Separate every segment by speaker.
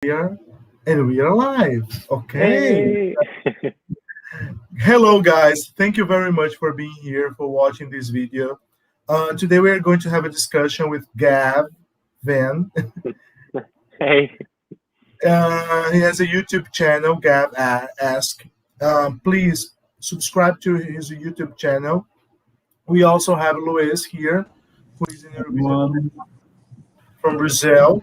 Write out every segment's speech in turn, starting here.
Speaker 1: here, and we are live. Okay.
Speaker 2: Hey.
Speaker 1: Hello, guys. Thank you very much for being here, for watching this video. Today, we are going to have a discussion with Gav Van.
Speaker 2: Hey.
Speaker 1: He has a YouTube channel, Gav Ask. Please subscribe to his YouTube channel. We also have Luis here, who is in Eurovision
Speaker 3: Everyone.
Speaker 1: from Brazil.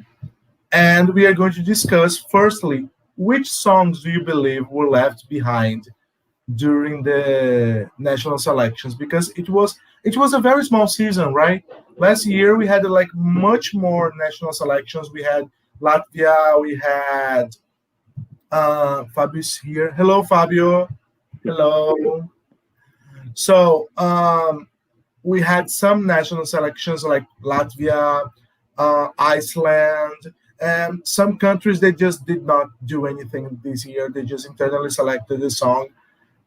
Speaker 1: And we are going to discuss, firstly, which songs do you believe were left behind during the national selections, because it was a very small season, right? Last year we had like much more national selections. We had Latvia, we had Fabio's here. Hello, Fabio. Hello. So we had some national selections like Latvia, Iceland, and some countries they just did not do anything this year. They just internally selected the song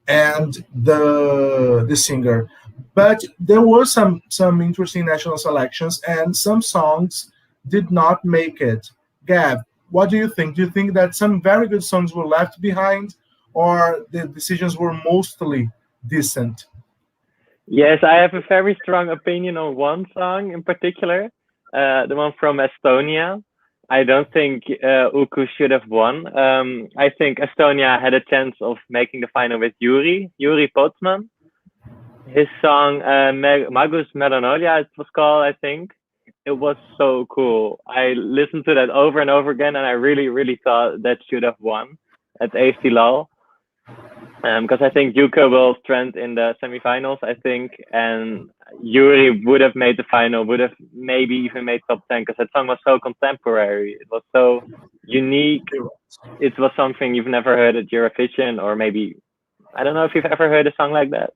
Speaker 1: and the singer. But there were some interesting national selections, and some songs did not make it. Gab, what do you think? Do you think that some very good songs were left behind, or the decisions were mostly decent?
Speaker 2: Yes, I have a very strong opinion on one song in particular, the one from Estonia. I don't think Uku should have won. I think Estonia had a chance of making the final with Yuri Potsman. His song Magus Melanolia, it was called, I think. It was so cool. I listened to that over and over again, and I really, really thought that should have won at AC Lal. Because I think Yuka will strength in the semifinals, I think, and Yuri would have made the final, would have maybe even made top 10, because that song was so contemporary. It was so unique. It was something you've never heard at Eurovision, or maybe, I don't know if you've ever heard a song like that.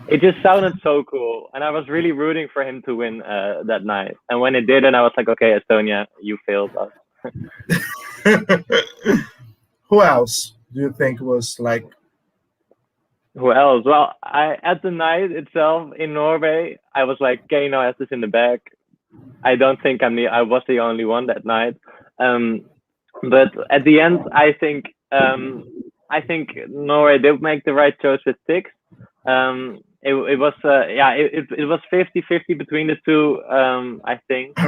Speaker 2: It just sounded so cool, and I was really rooting for him to win that night. And when it didn't, I was like, okay, Estonia, you failed us.
Speaker 1: Who else do you think was like?
Speaker 2: Who else? Well, I at the night itself in Norway, I was like, Kano has this in the bag. I don't think I was the only one that night. Um, but at the end, I think Norway did make the right choice with six. It was it was 50-50 between the two. I think.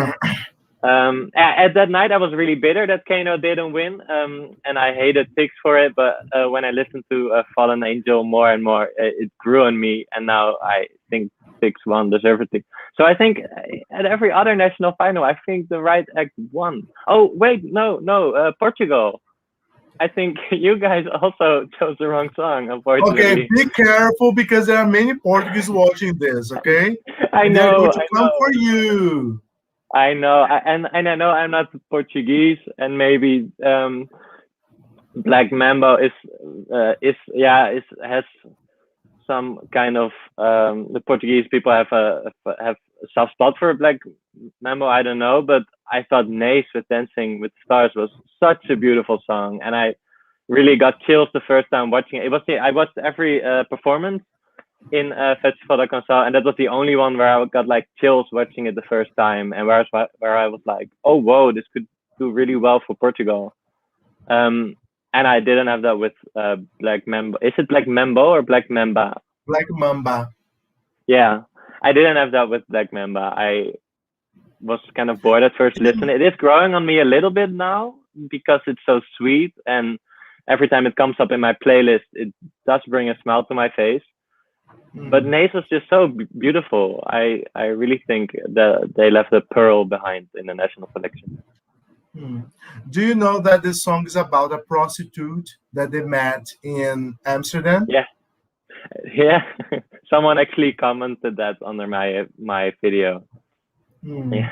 Speaker 2: At that night, I was really bitter that Kano didn't win, and I hated Six for it. But when I listened to Fallen Angel more and more, it grew on me, and now I think Six won deservedly. So I think at every other national final, I think the right act won. Oh wait, no, Portugal. I think you guys also chose the wrong song,
Speaker 1: Okay,
Speaker 2: unfortunately.
Speaker 1: be careful because there are many Portuguese watching this. Okay,
Speaker 2: I
Speaker 1: and they're going
Speaker 2: know,
Speaker 1: to
Speaker 2: I
Speaker 1: come
Speaker 2: know.
Speaker 1: for you.
Speaker 2: I know, and I know I'm not Portuguese, and maybe Black Mambo is yeah is has some kind of the Portuguese people have a soft spot for Black Mambo. I don't know, but I thought Nace with Dancing with the Stars was such a beautiful song, and I really got chills the first time watching it. I watched every performance in Festival de Cancel, and that was the only one where I got like chills watching it the first time, and where I was like, oh whoa, this could do really well for Portugal. Um, and I didn't have that with Black Mambo. Is it Black Mambo or Black Mamba?
Speaker 1: Black Mamba.
Speaker 2: Yeah, I didn't have that with Black Mamba. I was kind of bored at first listening. It is growing on me a little bit now because it's so sweet, and every time it comes up in my playlist, it does bring a smile to my face. But
Speaker 1: Hmm.
Speaker 2: Nace was just so beautiful. I really think that they left a pearl behind in the national selection.
Speaker 1: Hmm. Do you know that this song is about a prostitute that they met in Amsterdam?
Speaker 2: Yeah, yeah. Someone actually commented that under my video.
Speaker 1: Hmm.
Speaker 2: Yeah,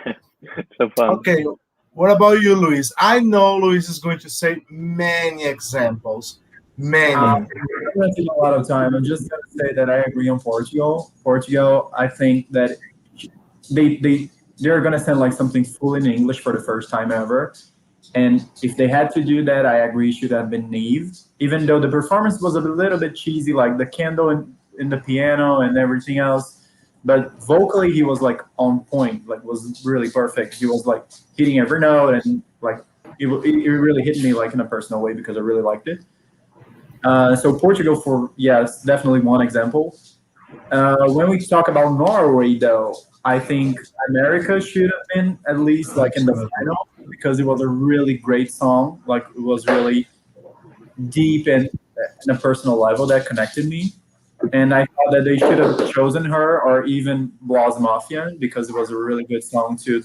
Speaker 2: so fun.
Speaker 1: Okay, what about you, Luis? I know Luis is going to say many examples,
Speaker 3: I'm
Speaker 1: many.
Speaker 2: Mm.
Speaker 3: gonna take a lot of time. I'm just gonna say that I agree on Portugal. Portugal, I think that they're gonna send like something full in English for the first time ever. And if they had to do that, I agree it should have been Neve. Even though the performance was a little bit cheesy, like the candle in the piano and everything else. But vocally he was like on point, like was really perfect. He was like hitting every note and like it really hit me like in a personal way because I really liked it. So Portugal for yes, definitely one example. When we talk about Norway, though, I think America should have been at least like in the
Speaker 1: Absolutely.
Speaker 3: final because it was a really great song. Like it was really deep and in a personal level that connected me. And I thought that they should have chosen her or even Blas Mafia because it was a really good song to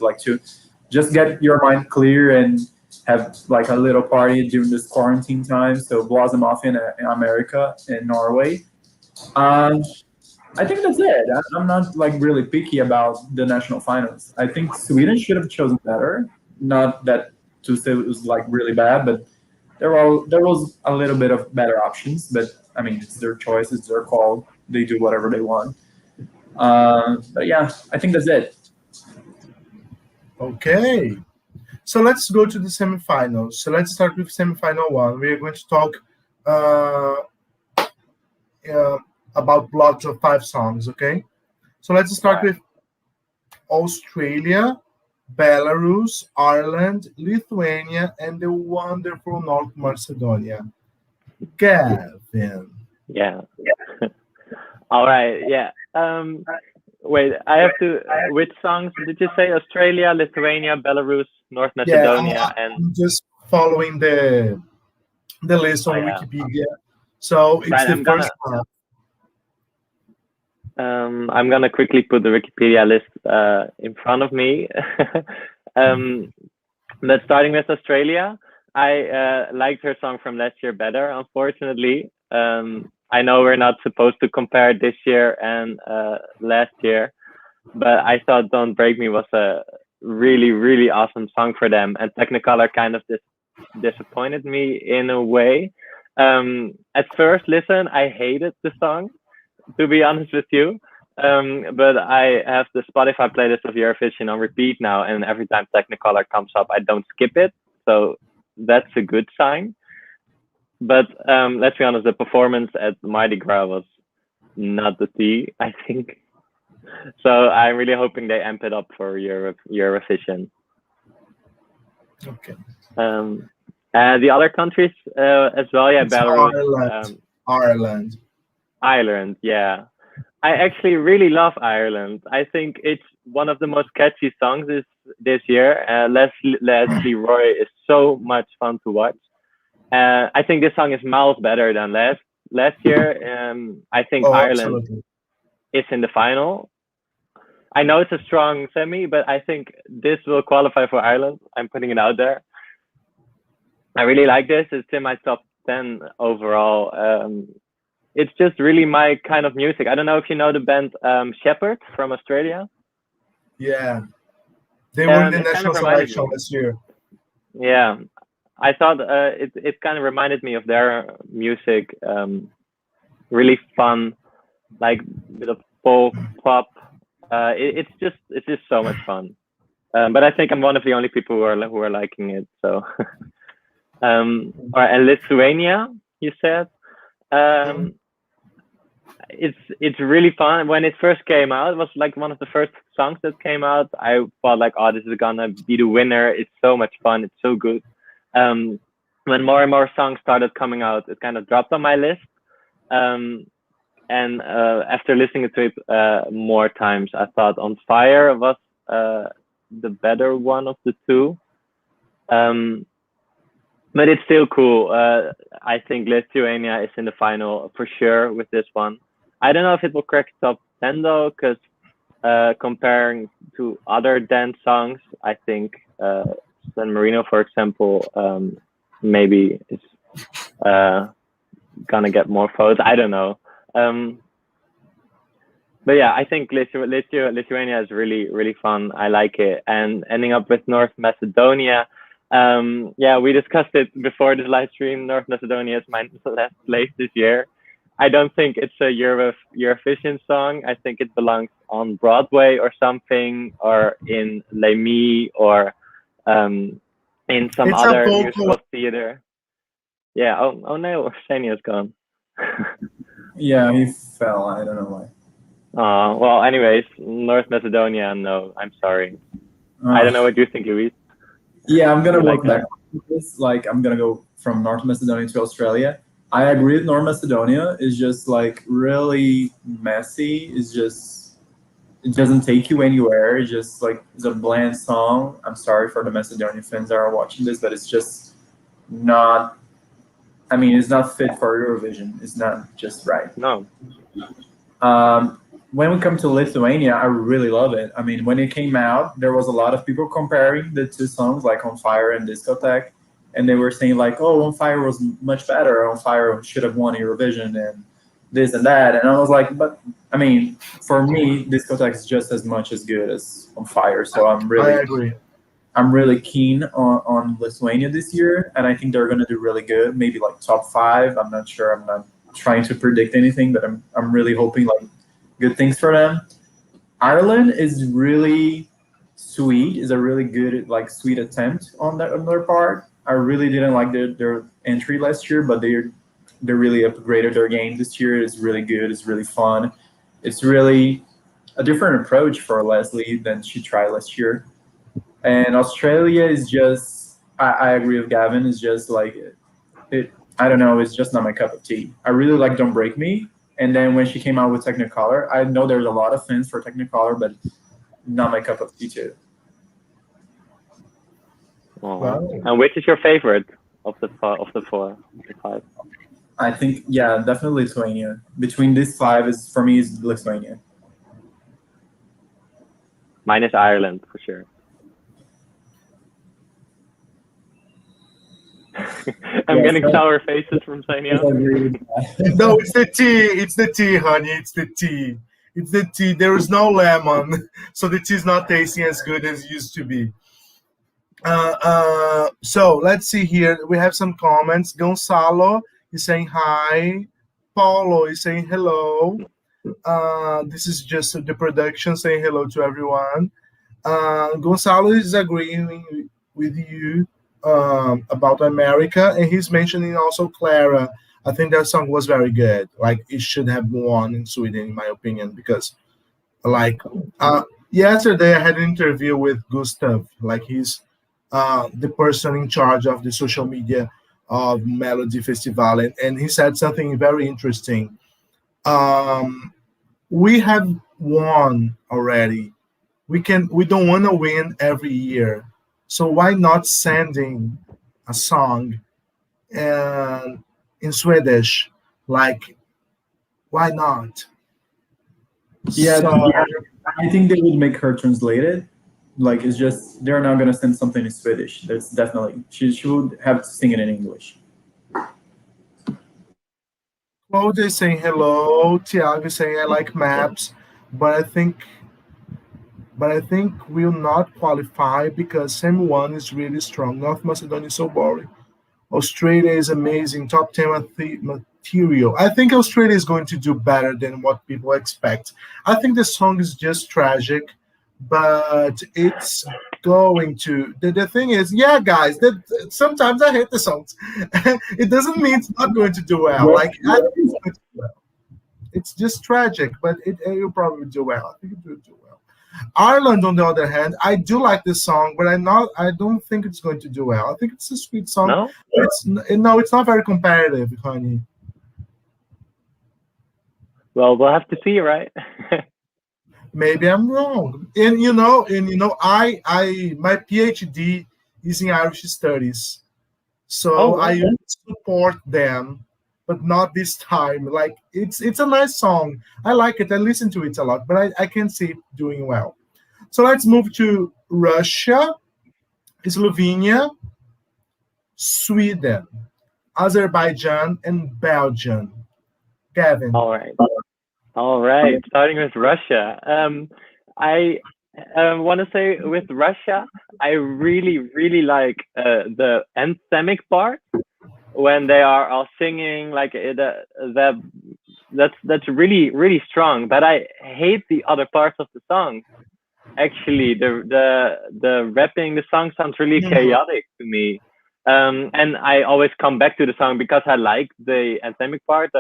Speaker 3: just get your mind clear and have like a little party during this quarantine time. So Blas Mafia in America and Norway. Um, I think that's it. I'm not like really picky about the national finals. I think Sweden should have chosen better. Not that to say it was like really bad, but there was a little bit of better options. But I mean, it's their choice, it's their call. They do whatever they want. But yeah, I think that's it.
Speaker 1: Okay. So let's go to the semifinals. So let's start with semifinal one. We're going to talk uh, uh, about blocks of 5 songs. Okay. So let's
Speaker 2: All
Speaker 1: start
Speaker 2: right.
Speaker 1: with Australia, Belarus, Ireland, Lithuania, and the wonderful North Macedonia. Gavin.
Speaker 2: Yeah. All right. Yeah. Wait, I have to. Which songs did you say? Australia, Lithuania, Belarus, North
Speaker 1: Yeah,
Speaker 2: Macedonia, and
Speaker 1: I'm just following the list
Speaker 2: oh
Speaker 1: on
Speaker 2: yeah.
Speaker 1: Wikipedia. So it's
Speaker 2: Right.
Speaker 1: the first one.
Speaker 2: I'm gonna quickly put the Wikipedia list in front of me. um, but starting with Australia, I liked her song from last year better. Unfortunately, I know we're not supposed to compare this year and last year, but I thought "Don't Break Me" was a really, really awesome song for them, and Technicolor kind of disappointed me in a way. At first listen, I hated the song, to be honest with you. But I have the Spotify playlist of Eurovision on repeat now, and every time Technicolor comes up, I don't skip it. So that's a good sign. But let's be honest, the performance at Mardi Gras was not the tea, I think. So I'm really hoping they amp it up for Eurovision.
Speaker 1: Okay.
Speaker 2: The other countries as well, yeah,
Speaker 1: It's
Speaker 2: Belarus,
Speaker 1: Ireland. Ireland.
Speaker 2: Ireland, yeah. I actually really love Ireland. I think it's one of the most catchy songs this year. Leslie Roy is so much fun to watch. I think this song is miles better than last year. I think
Speaker 1: Oh,
Speaker 2: Ireland
Speaker 1: absolutely.
Speaker 2: is in the final. I know it's a strong semi, but I think this will qualify for Ireland. I'm putting it out there. I really like this. It's in my top 10 overall. It's just really my kind of music. I don't know if you know the band Shepherd from Australia.
Speaker 1: Yeah. They won the
Speaker 2: It kind of
Speaker 1: national
Speaker 2: reminded
Speaker 1: selection
Speaker 2: me.
Speaker 1: last year.
Speaker 2: Yeah, I thought it kind of reminded me of their music. Really fun, like bit of folk pop. It's just so much fun. But I think I'm one of the only people who are liking it. So, all right, and Lithuania, you said.
Speaker 1: Mhm.
Speaker 2: Um, it's really fun. When it first came out, it was like one of the first songs that came out. I thought like, oh, this is gonna be the winner. It's so much fun. It's so good. Um, when more and more songs started coming out, it kind of dropped on my list. Um, and after listening to it more times, I thought "On Fire" was the better one of the two. Um, but it's still cool. I think Lithuania is in the final for sure with this one. I don't know if it will crack top 10 though, because comparing to other dance songs, I think San Marino, for example, maybe is uh, gonna get more votes. I don't know. Um, but yeah, I think Lithuania is really, really fun. I like it. And ending up with North Macedonia. Yeah, we discussed it before this live stream. North Macedonia is my last place this year. I don't think it's a Eurovision song. I think it belongs on Broadway or something, or in Les Mis, or in some
Speaker 1: It's a
Speaker 2: other
Speaker 1: vocal.
Speaker 2: musical theater. Yeah. Oh no, Shania's gone.
Speaker 3: Yeah, he fell. I don't know why.
Speaker 2: Well, anyways, North Macedonia, no, I'm sorry. I
Speaker 3: Uh,
Speaker 2: don't know what you think, Luis.
Speaker 3: yeah, I'm
Speaker 2: Do
Speaker 3: gonna
Speaker 2: you like
Speaker 3: work back
Speaker 2: them?
Speaker 3: this, like I'm gonna go from North Macedonia to Australia. I agree with North Macedonia is just like really messy. It's just it doesn't take you anywhere. It's just like it's a bland song. I'm sorry for the Macedonian fans that are watching this, but it's just not. I mean, it's not fit for Eurovision. It's not just right.
Speaker 2: No.
Speaker 3: When we come to Lithuania, I really love it. I mean, when it came out, there was a lot of people comparing the two songs, like On Fire and Discotheque, and they were saying like, "Oh, On Fire was much better. On Fire should have won Eurovision and this and that." And I was like, "But I mean, for me, Discotheque is just as much as good as On Fire." So
Speaker 1: I agree.
Speaker 3: I'm really keen on Lithuania this year, and I think they're going to do really good. Maybe like top five. I'm not sure. I'm not trying to predict anything, but I'm really hoping like good things for them. Ireland is really sweet. Is a really good like sweet attempt on that on their part. I really didn't like their entry last year, but they really upgraded their game this year. It's really good. It's really fun. It's really a different approach for Leslie than she tried last year. And Australia is just I agree with Gavin. It's just like it. I don't know. It's just not my cup of tea. I really like Don't Break Me. And then when she came out with Technicolor, I know there's a lot of fans for Technicolor, but not my cup of tea too.
Speaker 1: Well,
Speaker 2: And which is your favorite of the four, of the five?
Speaker 3: I think yeah, definitely Lithuania. Between these five is for me is Lithuania.
Speaker 2: Mine is Ireland for sure. I'm
Speaker 3: Yes,
Speaker 2: getting sour faces from
Speaker 3: I
Speaker 2: Sanya.
Speaker 3: agree with that.
Speaker 1: no, it's the tea. It's the tea, honey. It's the tea. It's the tea. There is no lemon, so the tea is not tasting as good as it used to be. So let's see here. We have some comments. Gonzalo is saying hi. Paulo is saying hello. This is just the production saying hello to everyone. Gonzalo is agreeing with you about America, and he's mentioning also Clara. I think that song was very good. Like it should have won in Sweden, in my opinion, because like yesterday I had an interview with Gustav. Like he's the person in charge of the social media of Melody Festival, and he said something very interesting. Um, we have won already. We don't want to win every year, so why not sending a song and in Swedish? Like why not?
Speaker 3: Yeah,
Speaker 1: So
Speaker 3: I think they would make her translate it. Like it's just they're not gonna send something in Swedish. That's definitely she would have to sing it in English.
Speaker 1: Claude is saying hello. Tiago is saying I like maps, but I think will not qualify because Sem one is really strong. North Macedonia is so boring. Australia is amazing, top 10 material. I think Australia is going to do better than what people expect. I think the song is just tragic, but it's going to. The thing is, yeah, guys, that sometimes I hate the songs. It doesn't mean it's not going to do well. Like, I think it's going to do well. It's just tragic, but it'll probably do well. I think it will do well. Ireland, on the other hand, I do like this song, but I don't think it's going to do well. I think it's a sweet song.
Speaker 2: No?
Speaker 1: It's not very competitive, honey.
Speaker 2: Well, we'll have to see, right?
Speaker 1: Maybe I'm wrong. I my PhD is in Irish studies,
Speaker 2: Oh,
Speaker 1: so
Speaker 2: wow.
Speaker 1: I support them, but not this time. Like it's a nice song. I like it. I listen to it a lot, but I can't see it doing well. So let's move to Russia, Slovenia, Sweden, Azerbaijan, and Belgium. Gavin.
Speaker 2: All right. All right. Starting with Russia. I want to say with Russia, I really, really like the anthemic part when they are all singing like that's really, really strong. But I hate the other parts of the song. Actually, the rapping, the song sounds really chaotic to me. And I always come back to the song because I like the anthemic part.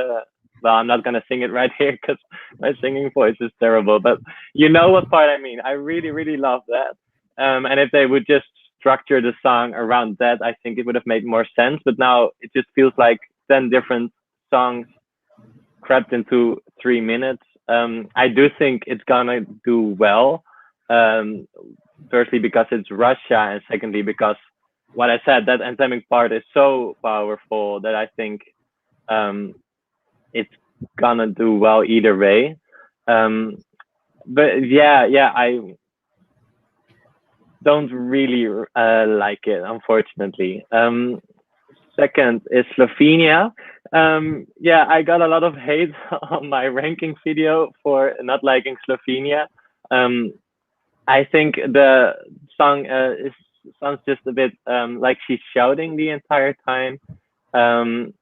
Speaker 2: Well, I'm not gonna sing it right here because my singing voice is terrible. But you know what part I mean. I really, really love that. And if they would just structure the song around that, I think it would have made more sense. But now it just feels like 10 different songs crammed into 3 minutes. I do think it's gonna do well. Firstly, because it's Russia, and secondly, because what I said, that anthemic part is so powerful that I think it's gonna do well either way. But yeah, I don't really like it, unfortunately. Second is Slovenia. Yeah, I got a lot of hate on my ranking video for not liking Slovenia. I think the song sounds just a bit like she's shouting the entire time. And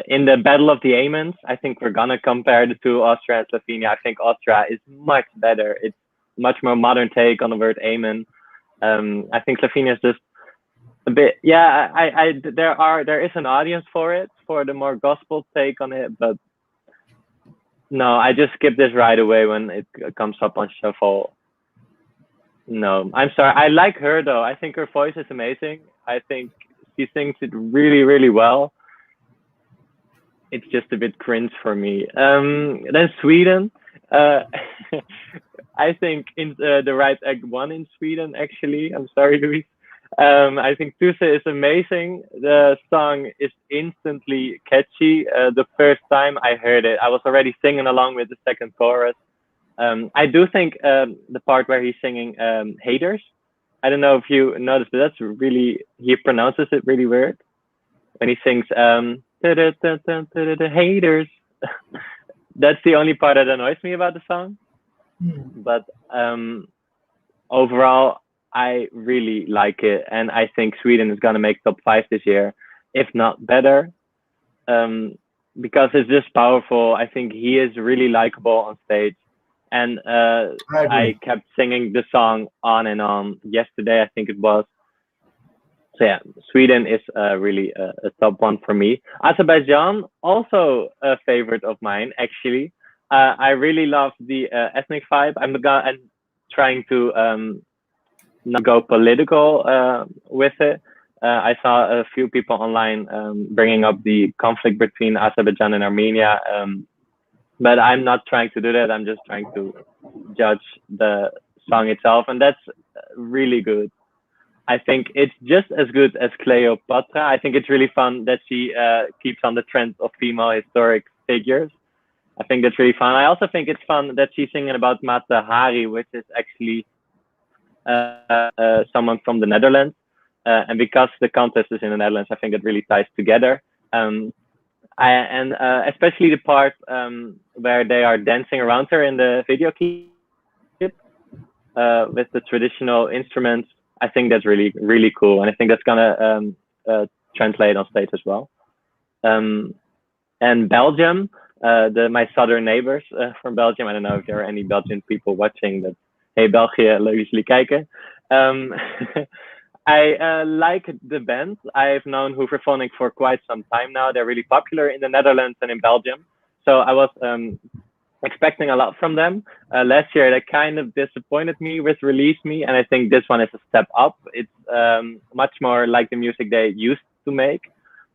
Speaker 2: in the Battle of the Amens, I think we're gonna compare the two, Austria and Slovenia. I think Austria is much better. It's much more modern take on the word amen. I think Slovenia is just a bit, yeah. There is an audience for it, for the more gospel take on it, but no, I just skip this right away when it comes up on shuffle. No, I'm sorry. I like her though. I think her voice is amazing. I think she sings it really, really well. It's just a bit cringe for me. Then Sweden. I think in the right act one in Sweden, actually. I'm sorry, Luis. I think Tusse is amazing. The song is instantly catchy. The first time I heard it, I was already singing along with the second chorus. I do think the part where he's singing haters, I don't know if you noticed, but that's really, he pronounces it really weird when he sings haters. That's the only part that annoys me about the song. But overall, I really like it, and I think Sweden is gonna make top 5 this year, if not better, because it's just powerful. I think he is really likable on stage, and I kept singing the song on and on. Yesterday, I think it was. So yeah, Sweden is really a top one for me. Azerbaijan, also a favorite of mine, actually. I really love the ethnic vibe. I'm trying to not go political with it. I saw a few people online bringing up the conflict between Azerbaijan and Armenia, but I'm not trying to do that. I'm just trying to judge the song itself, and that's really good. I think it's just as good as Cleopatra. I think it's really fun that she keeps on the trend of female historic figures. I think that's really fun. I also think it's fun that she's singing about Mata Hari, which is actually someone from the Netherlands. And because the contest is in the Netherlands, I think it really ties together. Especially the part where they are dancing around her in the video clip with the traditional instruments. I think that's really, really cool. And I think that's going to translate on stage as well. And Belgium, my southern neighbors from Belgium. I don't know if there are any Belgian people watching, but hey, België, leuk dat jullie kijken. I like the band. I've known Hooverphonic for quite some time now. They're really popular in the Netherlands and in Belgium. So I was expecting a lot from them. Last year, they kind of disappointed me with Release Me, and I think this one is a step up. It's much more like the music they used to make.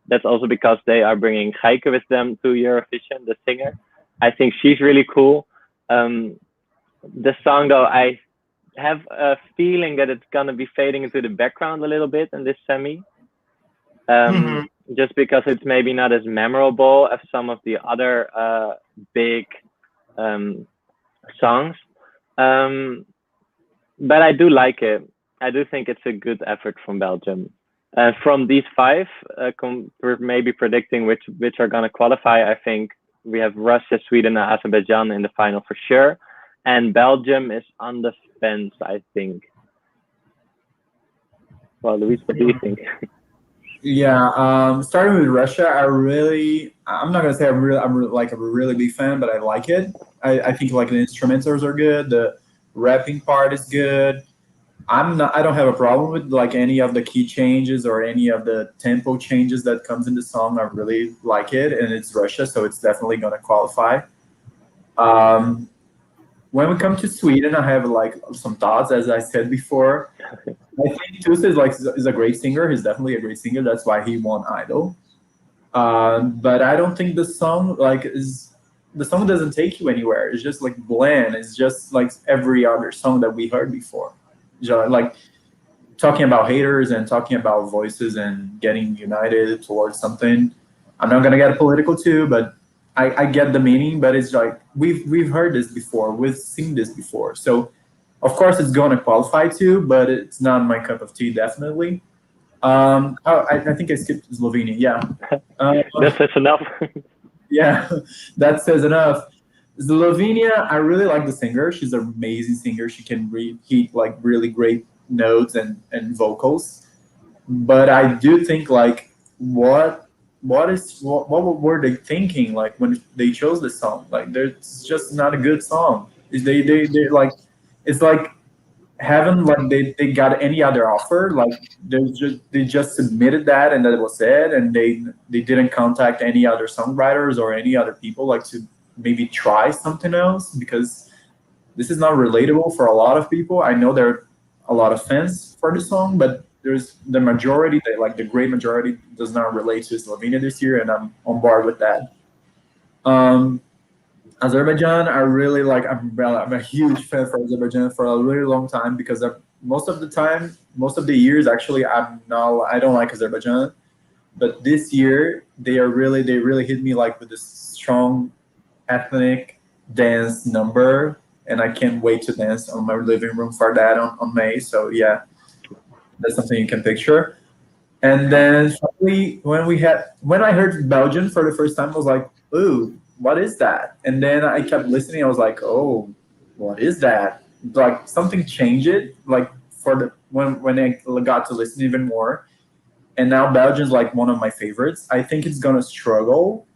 Speaker 2: That's also because they are bringing Geike with them to Eurovision, the singer. I think she's really cool. The song, though, I have a feeling that it's going to be fading into the background a little bit in this semi. Just because it's maybe not as memorable as some of the other big songs. But I do like it. I do think it's a good effort from Belgium. From these 5, we're maybe predicting which are going to qualify. I think we have Russia, Sweden, and Azerbaijan in the final for sure. And Belgium is on the fence, I think. Well, Luis, what do you think?
Speaker 3: Yeah, starting with Russia, I'm not gonna say I'm like a really big fan, but I like it. I think like the instrumentals are good, the rapping part is good. I don't have a problem with like any of the key changes or any of the tempo changes that comes in the song. I really like it, and it's Russia, so it's definitely gonna qualify. When we come to Sweden, I have like some thoughts, as I said before. I think Tusa is a great singer. He's definitely a great singer. That's why he won Idol. But I don't think the song doesn't take you anywhere. It's just like bland. It's just like every other song that we heard before. Like talking about haters and talking about voices and getting united towards something. I'm not gonna get political too, but I get the meaning. But it's like we've heard this before, we've seen this before. So of course it's gonna qualify too, but it's not my cup of tea, definitely. I think I skipped Slovenia. Yeah,
Speaker 2: That's enough.
Speaker 3: yeah, that says enough. Slovenia, I really like the singer. She's an amazing singer. She can repeat like really great notes and vocals. But I do think like what were they thinking like when they chose this song? Like there's just not a good song. They like it's like haven't like they got any other offer like they just submitted that and that was it, and they didn't contact any other songwriters or any other people like to maybe try something else, because this is not relatable for a lot of people. I know there are a lot of fans for the song, but there's the majority, the great majority, does not relate to Slovenia this year, and I'm on board with that. um Azerbaijan, I really like. I'm a huge fan for Azerbaijan for a really long time, because most of the time, most of the years, actually, I don't like Azerbaijan. But this year, they really hit me like with this strong ethnic dance number, and I can't wait to dance on my living room for that on May. So yeah, that's something you can picture. And then finally, when I heard Belgian for the first time, I was like, "Ooh, what is that?" And then I kept listening. I was like, "Oh, what is that?" Like something changed it. Like for the when I got to listen even more, and now Belgian's like one of my favorites. I think it's gonna struggle.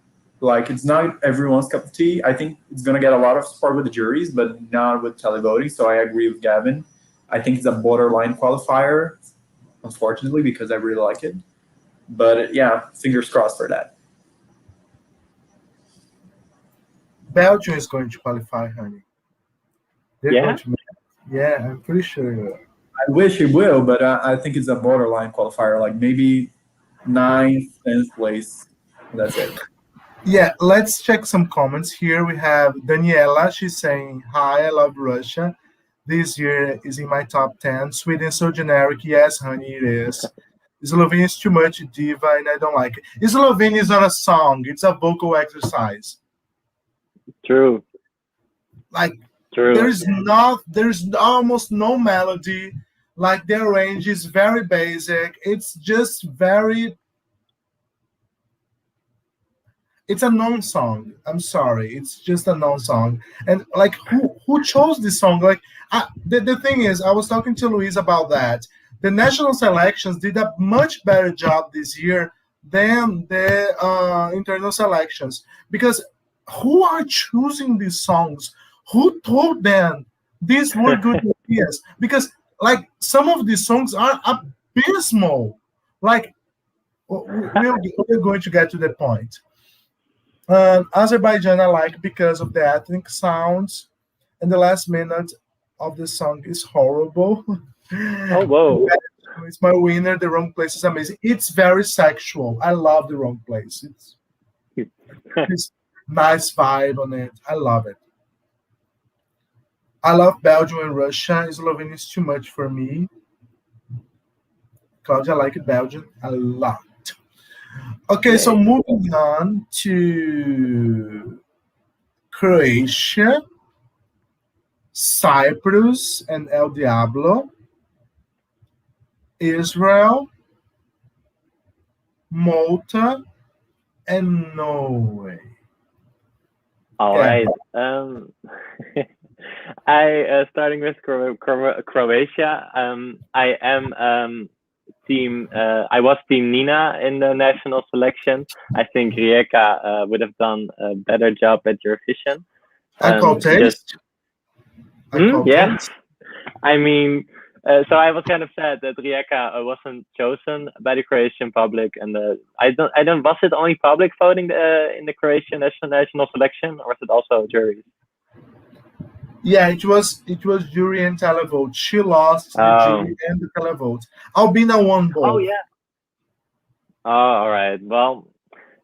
Speaker 3: Like it's not everyone's cup of tea. I think it's gonna get a lot of support with the juries, but not with televoting. So I agree with Gavin. I think it's a borderline qualifier, unfortunately, because I really like it. But yeah, fingers crossed for that.
Speaker 1: Belgium is going to qualify, honey. They're going
Speaker 2: Yeah.
Speaker 1: to. Yeah, I'm pretty sure.
Speaker 3: I wish it will, but I think it's a borderline qualifier, like maybe ninth, 10th place. That's it.
Speaker 1: Yeah, let's check some comments here. We have Daniela. She's saying, "Hi, I love Russia. This year is in my top 10. Sweden is so generic. Yes, honey, it is. Slovenia is too much diva, and I don't like it. Slovenia is not a song; it's a vocal exercise.
Speaker 2: True.
Speaker 1: Like
Speaker 2: True.
Speaker 1: there's almost no melody. Like their range is very basic. It's just very it's a known song. I'm sorry, it's just a known song. And like, who chose this song? Like, the thing is, I was talking to Luis about that. The national selections did a much better job this year than the internal selections, because who are choosing these songs? Who told them these were good ideas? Because like some of these songs are abysmal. Like we're going to get to the point. Azerbaijan I like because of the ethnic sounds, and the last minute of the song is horrible.
Speaker 2: Oh, whoa.
Speaker 1: It's my winner. The Wrong Place is amazing. It's very sexual. I love The Wrong Place. It's nice vibe on it. I love it. I love Belgium and Russia. Slovenia is too much for me. Claudia, I like Belgium a lot. Okay, so moving on to Croatia, Cyprus and El Diablo, Israel, Malta, and Norway.
Speaker 2: All
Speaker 1: Yeah.
Speaker 2: right. I starting with Croatia. I am team. I was team Nina in the national selection. I think Rijeka would have done a better job at Eurovision.
Speaker 1: I call taste.
Speaker 2: Yeah. I mean, so I was kind of sad that Rijeka wasn't chosen by the Croatian public, and I don't. Was it only public voting in the Croatian national selection, or was it also juries?
Speaker 1: Yeah, it was jury and televote. She lost the
Speaker 2: Um,
Speaker 1: jury and the televote. Albina won
Speaker 2: oh
Speaker 1: both.
Speaker 2: yeah. Oh, all right. Well,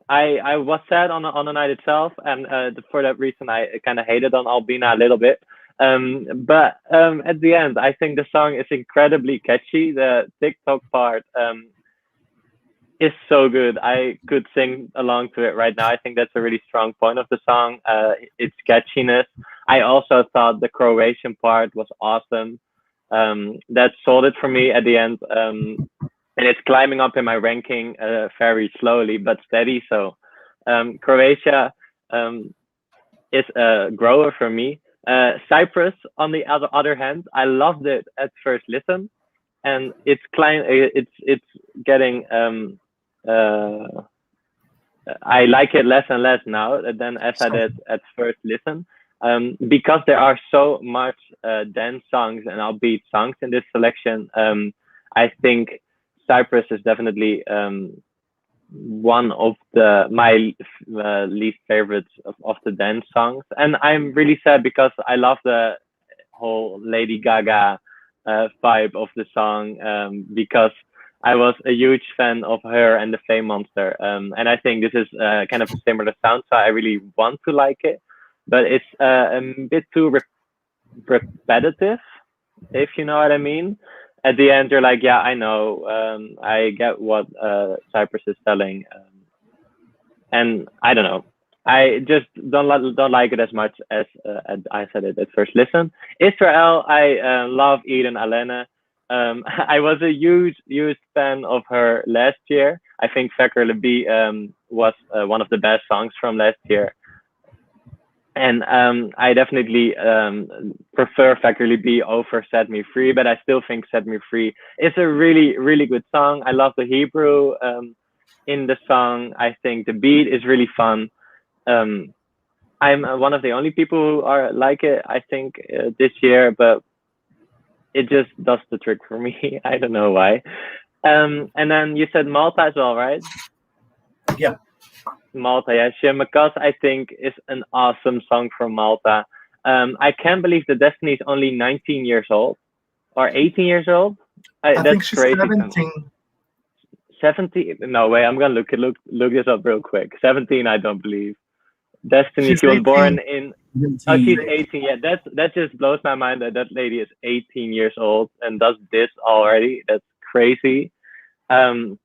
Speaker 2: I was sad on the night itself, and for that reason, I kind of hated on Albina a little bit. But at the end, I think the song is incredibly catchy. The TikTok part is so good. I could sing along to it right now. I think that's a really strong point of the song. Its catchiness. I also thought the Croatian part was awesome. That sold it for me at the end. And it's climbing up in my ranking very slowly but steady. So Croatia um, is a grower for me. Cyprus, on the other hand, I loved it at first listen, and it's getting uh, I like it less and less now than as I
Speaker 1: So
Speaker 2: did at first listen. Because there are so much dance songs and upbeat songs in this selection. I think Cyprus is definitely one of the my least favorites of the dance songs, and I'm really sad because I love the whole Lady Gaga vibe of the song, because I was a huge fan of her and the Fame Monster, and I think this is kind of a similar sound, so I really want to like it, but it's a bit too repetitive, if you know what I mean. At the end, you're like, yeah, I know, I get what Cypress is telling, and I don't know. I just don't like it as much as I said it at first listen. Israel, I love Eden Alena. I was a huge fan of her last year. I think Fekker Lebi was one of the best songs from last year, and I definitely prefer Fekker Lebi over Set Me Free, but I still think Set Me Free is a really good song. I love the Hebrew in the song. I think the beat is really fun. um, I'm one of the only people who are like it, I think, this year, but it just does the trick for me. I don't know why. And then you said Malta as well, right?
Speaker 1: yeah,
Speaker 2: Malta, yeah. Shimmakas, I think, is an awesome song from Malta. I can't believe that Destiny is only 19 years old or 18 years old.
Speaker 1: I
Speaker 2: That's
Speaker 1: think she's
Speaker 2: crazy to me.
Speaker 1: 17.
Speaker 2: 17? No way. I'm gonna look this up real quick. 17, I don't believe. Destiny,
Speaker 1: She's
Speaker 2: she was born
Speaker 1: 18.
Speaker 2: in. Oh,
Speaker 3: Guilty.
Speaker 2: she's 18. Yeah, that just blows my mind that that lady is 18 years old and does this already. That's crazy. Um,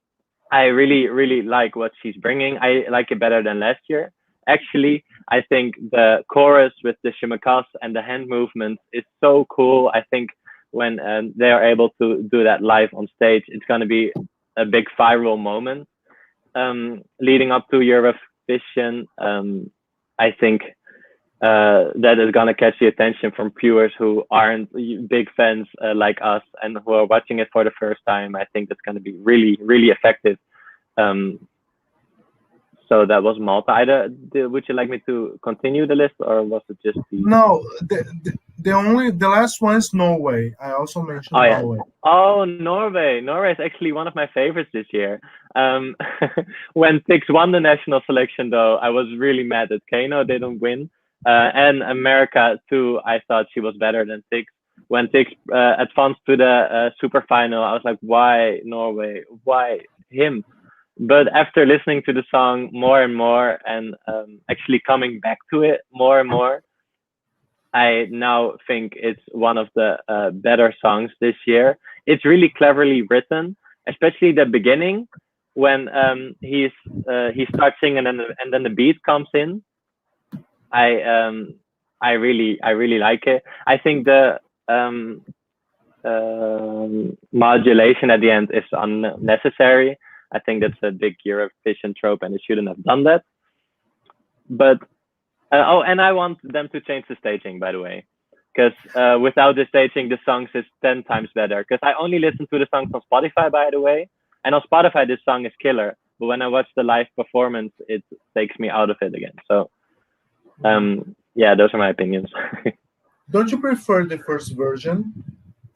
Speaker 2: I really like what she's bringing. I like it better than last year. Actually, I think the chorus with the shimakas and the hand movements is so cool. I think when they are able to do that live on stage, it's going to be a big viral moment. Leading up to Eurovision, I think that is gonna catch the attention from viewers who aren't big fans like us and who are watching it for the first time. I think that's gonna be really effective. Um, so that was Malta. Would you like me to continue the list, or was it just the?
Speaker 1: No, the last one is Norway. I also
Speaker 2: Oh
Speaker 1: mentioned
Speaker 2: yeah.
Speaker 1: Norway.
Speaker 2: Oh, Norway. Norway is actually one of my favorites this year. Um, when Tix won the national selection, though, I was really mad that Kano didn't win. And America too. I thought she was better than Tix. When Tix advanced to the super final, I was like, why Norway? Why him? But after listening to the song more and more, and actually coming back to it more and more, I now think it's one of the better songs this year. It's really cleverly written, especially the beginning when he starts singing and then the beat comes in. I um I really like it. I think the modulation at the end is unnecessary. I think that's a big Eurovision trope, and it shouldn't have done that. But oh, and I want them to change the staging, by the way, because without the staging, the songs is 10 times better. Because I only listen to the songs on Spotify, by the way, and on Spotify this song is killer. But when I watch the live performance, it takes me out of it again. So yeah, those are my opinions.
Speaker 1: Don't you prefer the first version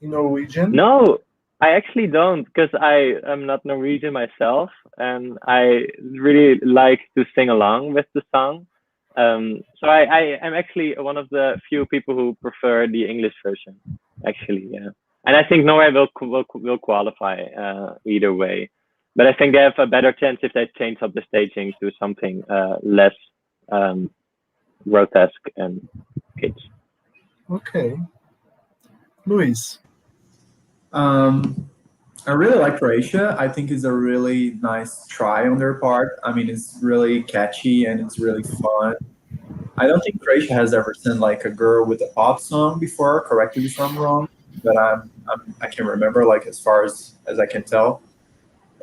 Speaker 1: in Norwegian?
Speaker 2: No, I actually don't, because I am not Norwegian myself, and I really like to sing along with the song. So I am actually one of the few people who prefer the English version. Actually, yeah. And I think Norway will qualify either way. But I think they have a better chance if they change up the staging to something less grotesque and kitsch.
Speaker 1: Okay, Luis.
Speaker 3: I really like Croatia. I think it's a really nice try on their part. I mean, it's really catchy and it's really fun. I don't think Croatia has ever sent like a girl with a pop song before. Correct me if I'm wrong, but I can't remember like as far as I can tell.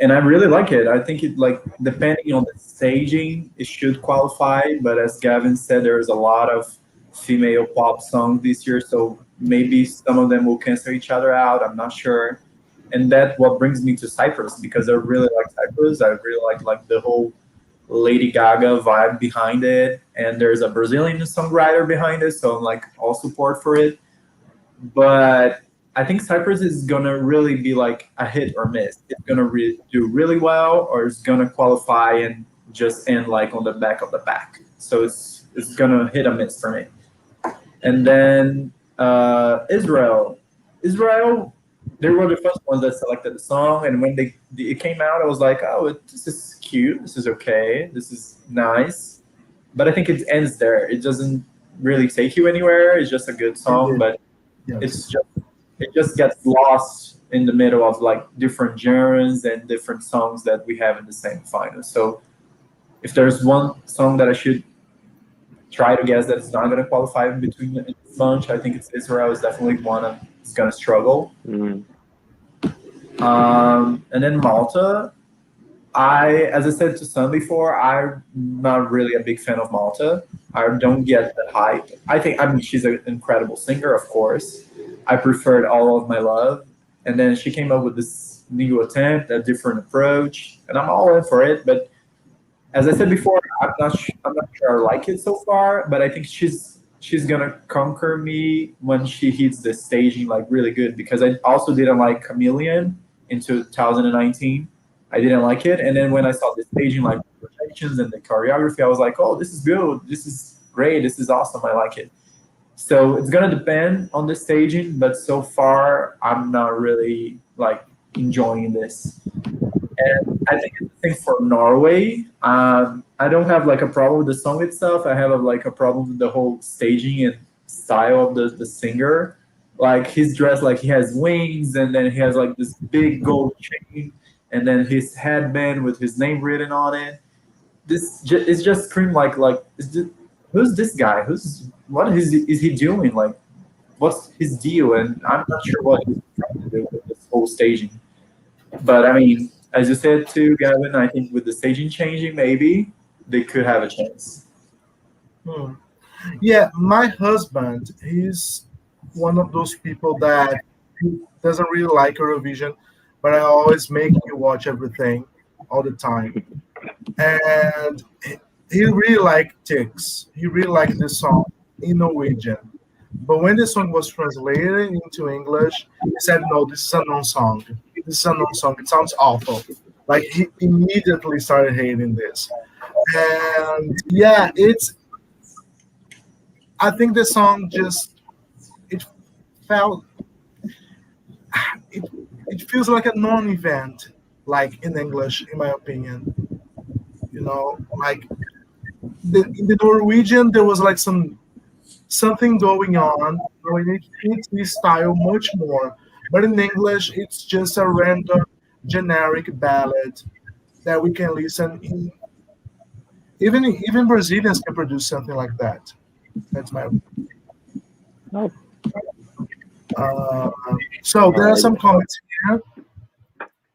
Speaker 3: And I really like it. I think it like depending on the staging, it should qualify. But as Gavin said, there's a lot of female pop songs this year, so maybe some of them will cancel each other out. I'm not sure. And that what brings me to Cyprus because I really like Cyprus. I really like the whole Lady Gaga vibe behind it, and there's a Brazilian songwriter behind it, so I'm like all support for it. But I think Cyprus is gonna really be like a hit or miss. It's gonna do really well, or it's gonna qualify and just end like on the back of the pack. So it's gonna hit a miss for me. And then Israel, Israel, they were the first ones that selected the song, and when it came out, I was like, oh, this is cute, this is okay, this is nice. But I think it ends there. It doesn't really take you anywhere. It's just a good song, but
Speaker 1: Yes.
Speaker 3: it just gets lost in the middle of like different genres and different songs that we have in the same final. So if there's one song that I should try to guess that it's not going to qualify between the bunch, I think it's Israel is definitely one of it's going to struggle.
Speaker 2: Mm.
Speaker 3: And then Malta, as I said to Sun before, I'm not really a big fan of Malta. I don't get the hype. I mean, she's an incredible singer, of course. I preferred All of My Love. And then she came up with this new attempt, a different approach, and I'm all in for it. But as I said before, I'm not sure I like it so far, but I think she's gonna conquer me when she hits the staging like really good because I also didn't like Chameleon in 2019. I didn't like it, and then when I saw the staging like projections and the choreography, I was like, oh, this is good, this is great, this is awesome, I like it. So it's gonna depend on the staging, but so far I'm not really like enjoying this. And I think it's the same for Norway. I don't have like a problem with the song itself. I have like a problem with the whole staging and style of the singer. Like he's dressed like he has wings, and then he has like this big gold chain, and then his headband with his name written on it. It's just scream like who's this guy? What is he doing? Like what's his deal? And I'm not sure what he's trying to do with this whole staging. But I mean, as you said too, Gavin, I think with the staging changing, maybe they could have a chance.
Speaker 1: Hmm. Yeah, my husband, he's one of those people that he doesn't really like Eurovision, but I always make you watch everything all the time. And he really liked Tix. He really liked the song in Norwegian. But when the song was translated into English, he said, no, this is a known song. This is a known song. It sounds awful. Like he immediately started hating this. And yeah, I think the song just it felt it it feels like a non-event, like in English, in my opinion. Like in the Norwegian, there was like something going on. It fits this style much more, but in English, it's just a random generic ballad that we can listen. Even Brazilians can produce something like that. That's my.
Speaker 2: Oh,
Speaker 1: Uh, so
Speaker 2: all
Speaker 1: there are
Speaker 2: right.
Speaker 1: some comments here.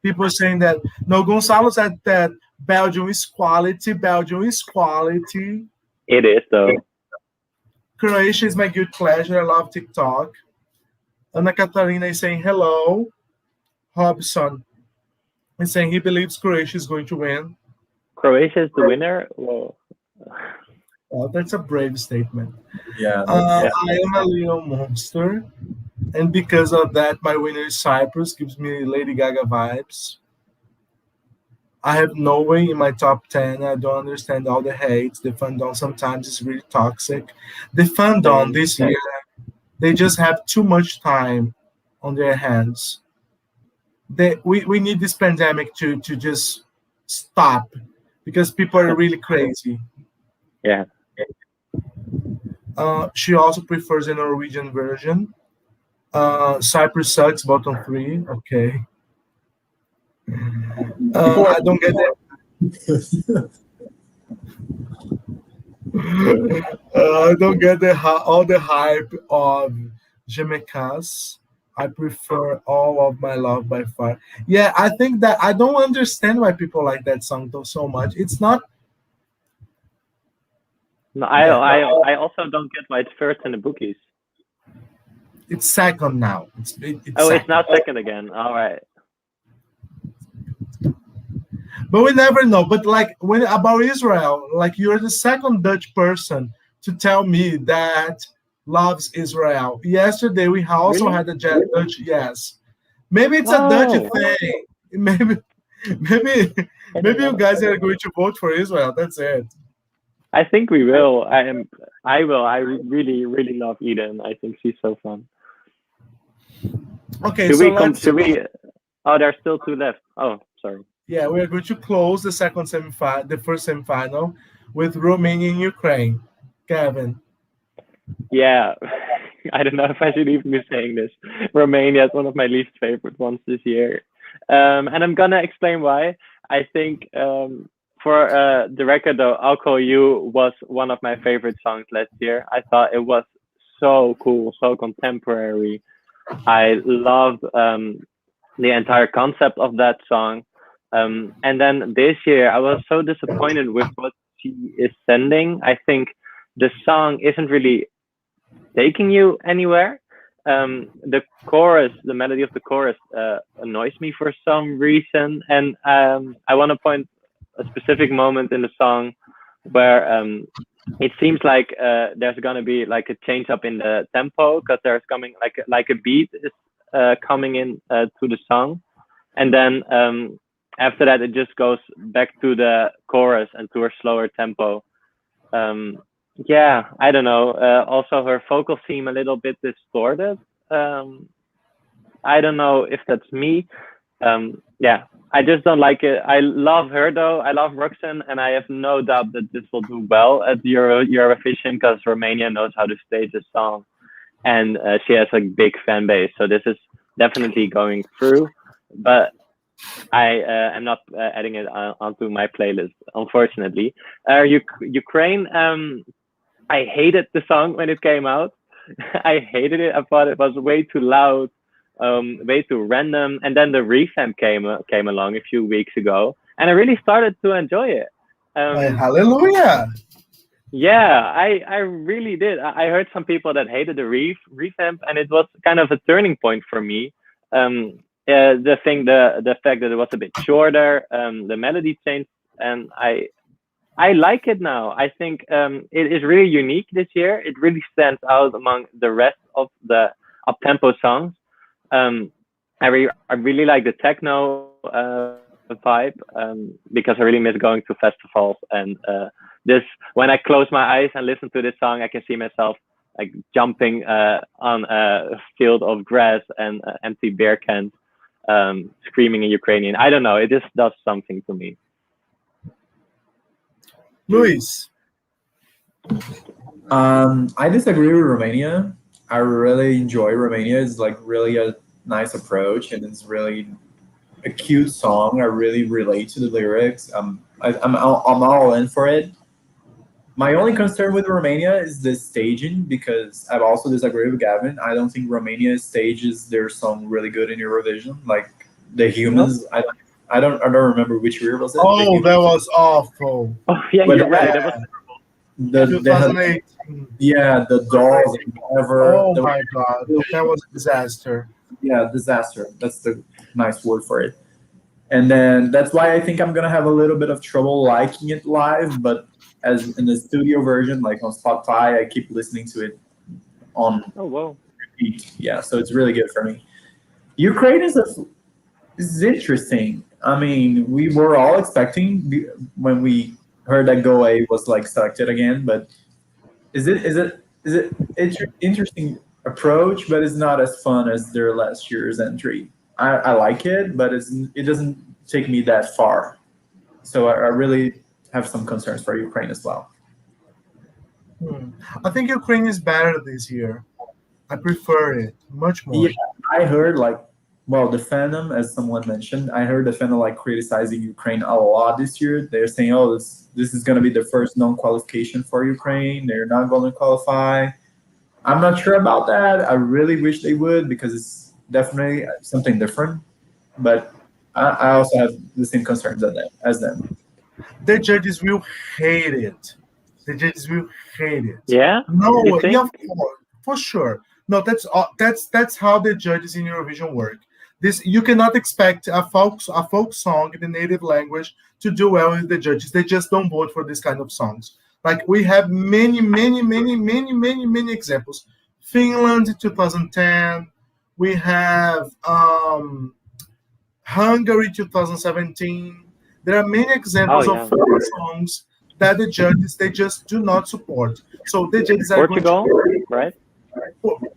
Speaker 1: People are saying that no, Gonzalo said that Belgium is quality. Belgium is quality.
Speaker 2: It is though.
Speaker 1: Croatia is my good pleasure. I love TikTok. Ana Catarina is saying hello. Hobson is saying he believes Croatia is going to win.
Speaker 2: Croatia is the winner. Well,
Speaker 1: Well, that's a brave statement.
Speaker 3: Yeah,
Speaker 2: yeah.
Speaker 1: I am a Leo monster, and because of that, my winner is Cyprus. Gives me Lady Gaga vibes. I have Norway in my top 10. I don't understand all the hates. The fandom sometimes is really toxic. The fandom
Speaker 2: Same.
Speaker 1: this year, they just have too much time on their hands. We need this pandemic to just stop because people are really crazy.
Speaker 2: Yeah.
Speaker 1: She also prefers a Norwegian version. Cyprus sucks, bottom three. Okay.
Speaker 3: People are
Speaker 1: I don't get it. I don't get all the hype of Jamaica's. I prefer all of my love by far. Yeah, I think that I don't understand why people like that song though so much. It's not.
Speaker 2: No,
Speaker 1: Yeah,
Speaker 2: I also don't get why it's first in the bookies.
Speaker 1: it's second now. It's
Speaker 2: Oh, it's
Speaker 1: second,
Speaker 2: now second again. All right.
Speaker 1: but we never know. But like when about Israel, like you're the second Dutch person to tell me that loves Israel. Yesterday we also
Speaker 2: Really?
Speaker 1: had a Dutch yes. Maybe it's a Dutch
Speaker 2: Oh,
Speaker 1: thing. Maybe, maybe,
Speaker 2: I don't
Speaker 1: maybe you
Speaker 2: know.
Speaker 1: guys are going to vote for Israel. That's it.
Speaker 2: I think we will. I am. I will. Really, really love Eden. I think she's so fun.
Speaker 1: Okay,
Speaker 2: Should
Speaker 1: so
Speaker 2: we come?
Speaker 1: let's.
Speaker 2: Should we? Oh, there's still two left. Oh, sorry.
Speaker 1: Yeah, we are going to close the second semifinal, the first semifinal, with Romania and Ukraine. Kevin.
Speaker 2: Yeah. I don't know if I should even be saying this. Romania is one of my least favorite ones this year. And I'm gonna explain why. I think for the record though, I'll Call You was one of my favorite songs last year. I thought it was so cool, so contemporary. I loved the entire concept of that song. And then this year, I was so disappointed with what she is sending. I think the song isn't really taking you anywhere. The chorus, the melody of the chorus, annoys me for some reason, and I want to point a specific moment in the song where it seems like there's gonna be like a change up in the tempo because there's coming like a beat is coming in to the song, and then after that it just goes back to the chorus and to a slower tempo. Um, yeah, I don't know. Also, her vocals seem a little bit distorted. Um, I don't know if that's me. Yeah, I just don't like it. I love her though. I love Roxanne, and I have no doubt that this will do well at Eurovision because Romania knows how to stage a song, and she has a big fan base. So this is definitely going through. But I am not adding it onto my playlist, unfortunately. Ukraine. I hated the song when it came out. I hated it. I thought it was way too loud, way too random. And then the revamp came along a few weeks ago, and I really started to enjoy it.
Speaker 1: Hallelujah.
Speaker 2: Yeah, I really did. I heard some people that hated the revamp, and it was kind of a turning point for me. The fact that it was a bit shorter, the melody changed, and I like it now. I think it is really unique this year. It really stands out among the rest of the up tempo songs. I really like the techno vibe because I really miss going to festivals. And this, when I close my eyes and listen to this song, I can see myself like jumping on a field of grass and empty beer cans, screaming in Ukrainian. I don't know. It just does something to me.
Speaker 1: Luis.
Speaker 3: I disagree with Romania. I really enjoy Romania. It's like really a nice approach, and it's really a cute song. I really relate to the lyrics. I'm all in for it. My only concern with Romania is the staging because I also disagree with Gavin. I don't think Romania stages their song really good in Eurovision. Like the
Speaker 2: No?
Speaker 3: Humans, I don't remember which year was it. The
Speaker 1: Oh, that
Speaker 3: Humans,
Speaker 1: was awful.
Speaker 2: Oh yeah,
Speaker 3: but
Speaker 2: you're right. That was
Speaker 1: Yeah,
Speaker 3: the
Speaker 1: 2018.
Speaker 3: yeah, the dolls and whatever.
Speaker 1: Oh my God, that was a disaster.
Speaker 3: Yeah, disaster. That's the nice word for it. And then that's why I think I'm gonna have a little bit of trouble liking it live. But as in the studio version, like on Spotify, I keep listening to it on
Speaker 2: oh whoa.
Speaker 3: repeat. Yeah, so it's really good for me. Ukraine is interesting. I mean, we were all expecting when we heard that Go A was like selected again, but is it interesting approach, but it's not as fun as their last year's entry. I like it, but it doesn't take me that far. So I really have some concerns for Ukraine as well.
Speaker 1: Hmm. I think Ukraine is better this year. I prefer it much
Speaker 3: Yeah,
Speaker 1: more.
Speaker 3: I heard like, well, the fandom, as someone mentioned, I heard the fandom like criticizing Ukraine a lot this year. They're saying, "Oh, this is going to be the first non-qualification for Ukraine. They're not going to qualify." I'm not sure about that. I really wish they would because it's definitely something different. But I also have the same concerns as them.
Speaker 1: The judges will hate it. The judges will hate it.
Speaker 2: Yeah,
Speaker 1: No
Speaker 2: you
Speaker 1: way. Yeah,
Speaker 2: think?
Speaker 1: of course, for sure. No, that's how the judges in Eurovision work. This you cannot expect a folk song in the native language to do well with the judges. They just don't vote for this kind of songs. Like we have many examples. Finland 2010. We have Hungary 2017. There are many
Speaker 2: Oh
Speaker 1: examples of
Speaker 2: yeah,
Speaker 1: folk songs that the judges they just do not support. So the judges are going to.
Speaker 2: Portugal, right?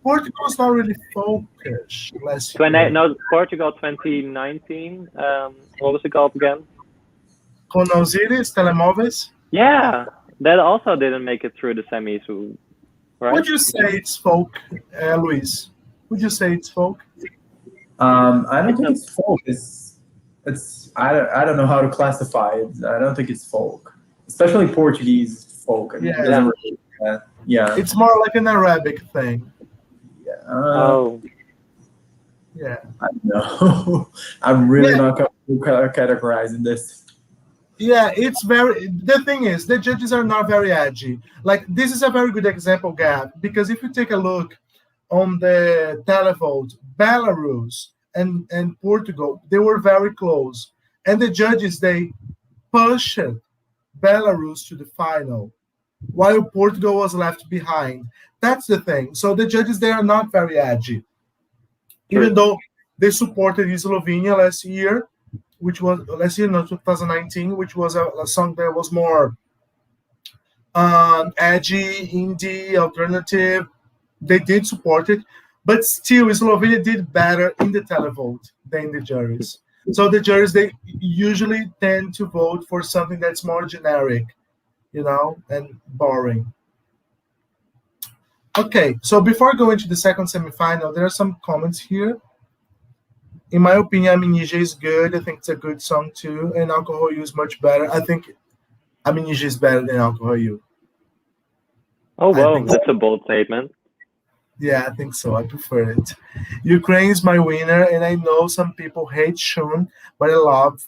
Speaker 1: Portugal is not really folkish last
Speaker 2: Twenty
Speaker 1: year.
Speaker 2: no, Portugal 2019. What was it called again?
Speaker 1: Con Osiris, Telemóveis.
Speaker 2: Yeah, that also didn't make it through the semis, right?
Speaker 1: Would you say it's folk, Luis? Would you say it's folk?
Speaker 3: I don't
Speaker 2: It's
Speaker 3: think
Speaker 2: not.
Speaker 3: it's folk. I don't know how to classify it. I don't think it's folk, especially Portuguese folk. It
Speaker 1: Yeah,
Speaker 3: doesn't
Speaker 2: Yeah.
Speaker 3: really, yeah.
Speaker 1: it's more like an Arabic thing.
Speaker 3: Yeah.
Speaker 2: Oh,
Speaker 1: Yeah,
Speaker 3: I don't know. I'm really
Speaker 1: yeah,
Speaker 3: not categorizing this.
Speaker 1: yeah. It's very. The thing is, the judges are not very edgy. Like this is a very good example, Gab, because if you take a look on the televote, Belarus and Portugal, they were very close, and the judges they pushed Belarus to the final, while Portugal was left behind. That's the thing. So the judges they are not very edgy, even
Speaker 2: true.
Speaker 1: though they supported Slovenia last year, which was last year, no, 2019, which was a song that was more edgy, indie, alternative. They did support it, but still, Slovenia did better in the televote than the juries. So the juries they usually tend to vote for something that's more generic, and boring. Okay, so before going to the second semifinal, there are some comments here. In my opinion, Aminija is good. I think it's a good song too, and Alcohol You is much better. I think Aminija is better than Alcohol You.
Speaker 2: Oh
Speaker 1: I
Speaker 2: well,
Speaker 1: think so.
Speaker 2: that's a bold statement.
Speaker 1: Yeah, I think so. I prefer it. Ukraine is my winner, and I know some people hate Shun, but I love.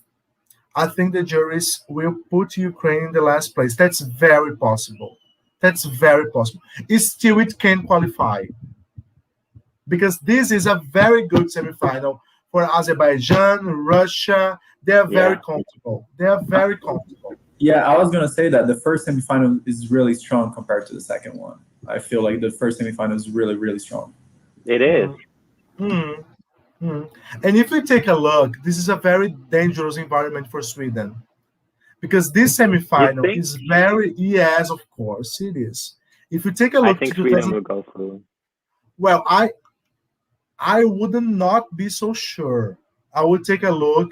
Speaker 1: I think the juries will put Ukraine in the last place. That's very possible. That's very possible. Still, it can qualify because this is a very good semifinal for Azerbaijan, Russia. They are very
Speaker 2: Yeah.
Speaker 1: comfortable. They are very comfortable.
Speaker 3: Yeah, I was gonna say that the first semifinal is really strong compared to the second one. I feel like the first semifinal is really, really strong.
Speaker 2: It is.
Speaker 1: Mm, mm. And if we take a look, this is a very dangerous environment for Sweden because this
Speaker 2: You
Speaker 1: semifinal
Speaker 2: think?
Speaker 1: is very, yes, of course, it is. If you take a
Speaker 2: I
Speaker 1: look to
Speaker 2: think Sweden
Speaker 1: 2000,
Speaker 2: will go through.
Speaker 1: well, I would not be so sure. I would take a look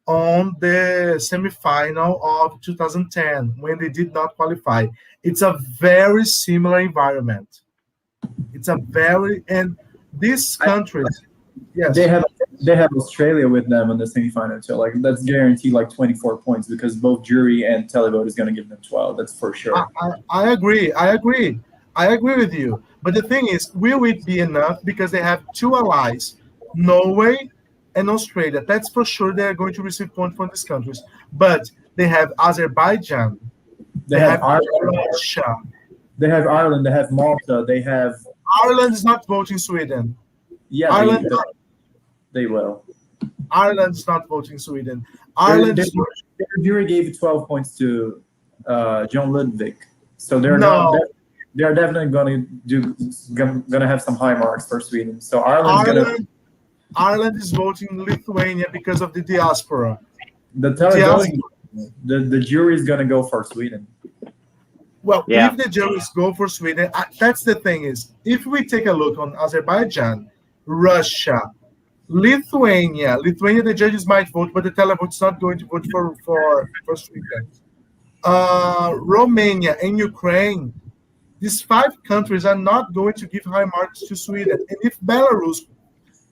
Speaker 1: on the semifinal of 2010 when they did not qualify. It's a very similar environment. It's a very and these
Speaker 3: I,
Speaker 1: countries,
Speaker 3: they
Speaker 1: yes,
Speaker 3: have they have Australia with them in the semifinal too. Like that's guaranteed like 24 points because both jury and televote is gonna give them 12. That's for
Speaker 1: I,
Speaker 3: sure.
Speaker 1: I agree. I agree with you. But the thing is, will it be enough? Because they have two allies, Norway and Australia. That's for sure they are going to receive points from these countries. But they have Azerbaijan,
Speaker 3: They
Speaker 1: they
Speaker 3: have
Speaker 1: have
Speaker 3: Ireland.
Speaker 1: Russia.
Speaker 3: They have Ireland. They have Malta. They have
Speaker 1: Ireland is not voting Sweden.
Speaker 3: yeah.
Speaker 1: Ireland
Speaker 3: They will.
Speaker 1: Ireland is not voting Sweden.
Speaker 3: Their,
Speaker 1: Ireland
Speaker 3: their,
Speaker 1: is
Speaker 3: their jury gave 12 points to John Ludwig, so they're not.
Speaker 1: no
Speaker 3: They're definitely gonna have some high marks for Sweden. So Ireland's gonna
Speaker 1: Ireland. Ireland is voting Lithuania because of the diaspora.
Speaker 3: The
Speaker 1: Diaspora.
Speaker 3: televoting, the jury is gonna go for Sweden.
Speaker 1: Well,
Speaker 2: Yeah.
Speaker 1: if the juries go for Sweden, that's the thing is, if we take a look on Azerbaijan, Russia, Lithuania, the judges might vote, but the televote's not going to vote for Sweden. Romania and Ukraine, these five countries are not going to give high marks to Sweden. And if Belarus